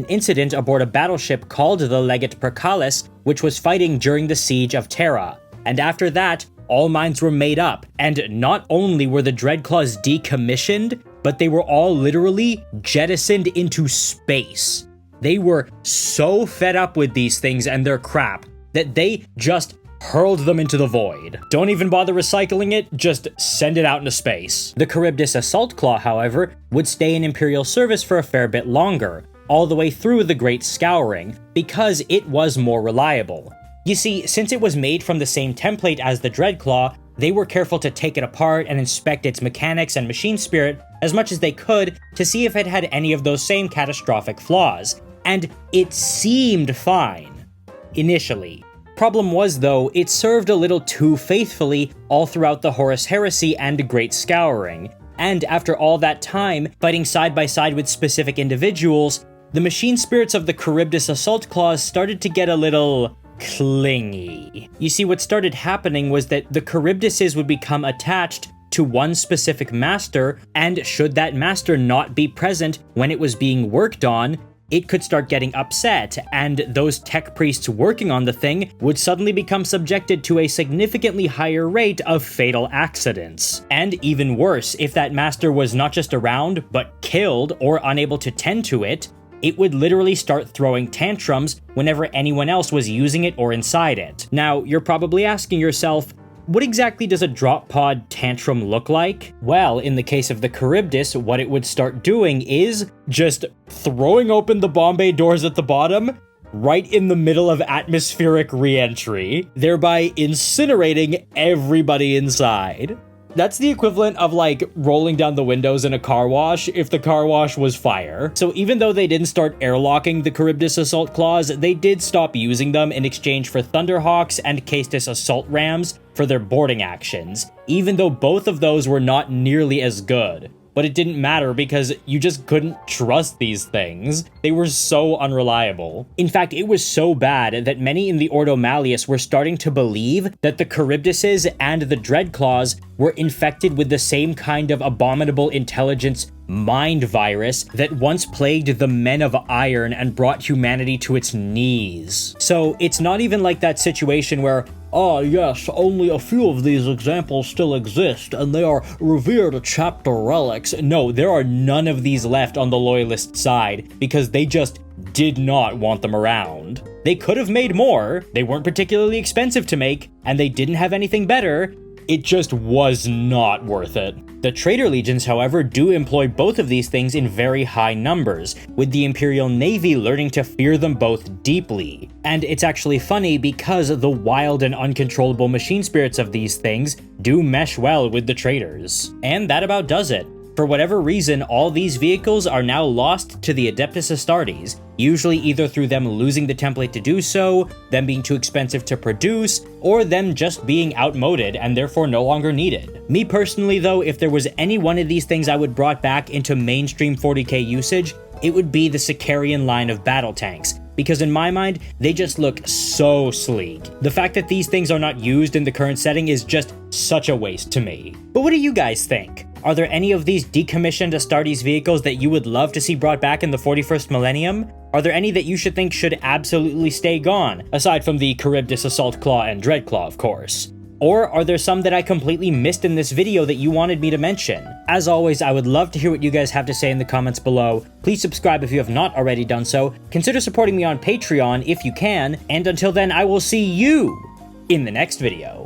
Speaker 1: incident aboard a battleship called the Legate Percalis, which was fighting during the Siege of Terra. And after that, all mines were made up, and not only were the Dreadclaws decommissioned, but they were all literally jettisoned into space. They were so fed up with these things and their crap that they just hurled them into the void. Don't even bother recycling it, just send it out into space. The Charybdis Assault Claw, however, would stay in Imperial service for a fair bit longer, all the way through the Great Scouring, because it was more reliable. You see, since it was made from the same template as the Dreadclaw, they were careful to take it apart and inspect its mechanics and machine spirit as much as they could to see if it had any of those same catastrophic flaws, and it seemed fine. Initially. Problem was, though, it served a little too faithfully all throughout the Horus Heresy and Great Scouring, and after all that time, fighting side by side with specific individuals, the machine spirits of the Charybdis Assault Claws started to get a little clingy. You see, what started happening was that the Charybdises would become attached to one specific master, and should that master not be present when it was being worked on, it could start getting upset, and those tech priests working on the thing would suddenly become subjected to a significantly higher rate of fatal accidents. And even worse, if that master was not just around, but killed or unable to tend to it, it would literally start throwing tantrums whenever anyone else was using it or inside it. Now, you're probably asking yourself, what exactly does a drop pod tantrum look like? Well, in the case of the Charybdis, what it would start doing is just throwing open the bomb bay doors at the bottom, right in the middle of atmospheric re-entry, thereby incinerating everybody inside. That's the equivalent of like rolling down the windows in a car wash if the car wash was fire. So even though they didn't start airlocking the Charybdis Assault Claws, they did stop using them in exchange for Thunderhawks and Caestus Assault Rams for their boarding actions, even though both of those were not nearly as good. But it didn't matter because you just couldn't trust these things. They were so unreliable. In fact, it was so bad that many in the Ordo Malleus were starting to believe that the Charybdises and the Dreadclaws were infected with the same kind of abominable intelligence mind virus that once plagued the Men of Iron and brought humanity to its knees. So it's not even like that situation where, ah yes, only a few of these examples still exist, and they are revered chapter relics. No, there are none of these left on the Loyalist side, because they just did not want them around. They could have made more, they weren't particularly expensive to make, and they didn't have anything better. It just was not worth it. The Traitor Legions, however, do employ both of these things in very high numbers, with the Imperial Navy learning to fear them both deeply. And it's actually funny because the wild and uncontrollable machine spirits of these things do mesh well with the traitors. And that about does it. For whatever reason, all these vehicles are now lost to the Adeptus Astartes, usually either through them losing the template to do so, them being too expensive to produce, or them just being outmoded and therefore no longer needed. Me personally though, if there was any one of these things I would brought back into mainstream 40k usage, it would be the Sicarian line of battle tanks, because in my mind, they just look so sleek. The fact that these things are not used in the current setting is just such a waste to me. But what do you guys think? Are there any of these decommissioned Astartes vehicles that you would love to see brought back in the 41st millennium? Are there any that you should think should absolutely stay gone, aside from the Charybdis Assault Claw and Dreadclaw, of course? Or are there some that I completely missed in this video that you wanted me to mention? As always, I would love to hear what you guys have to say in the comments below. Please subscribe if you have not already done so. Consider supporting me on Patreon if you can, and until then, I will see you in the next video.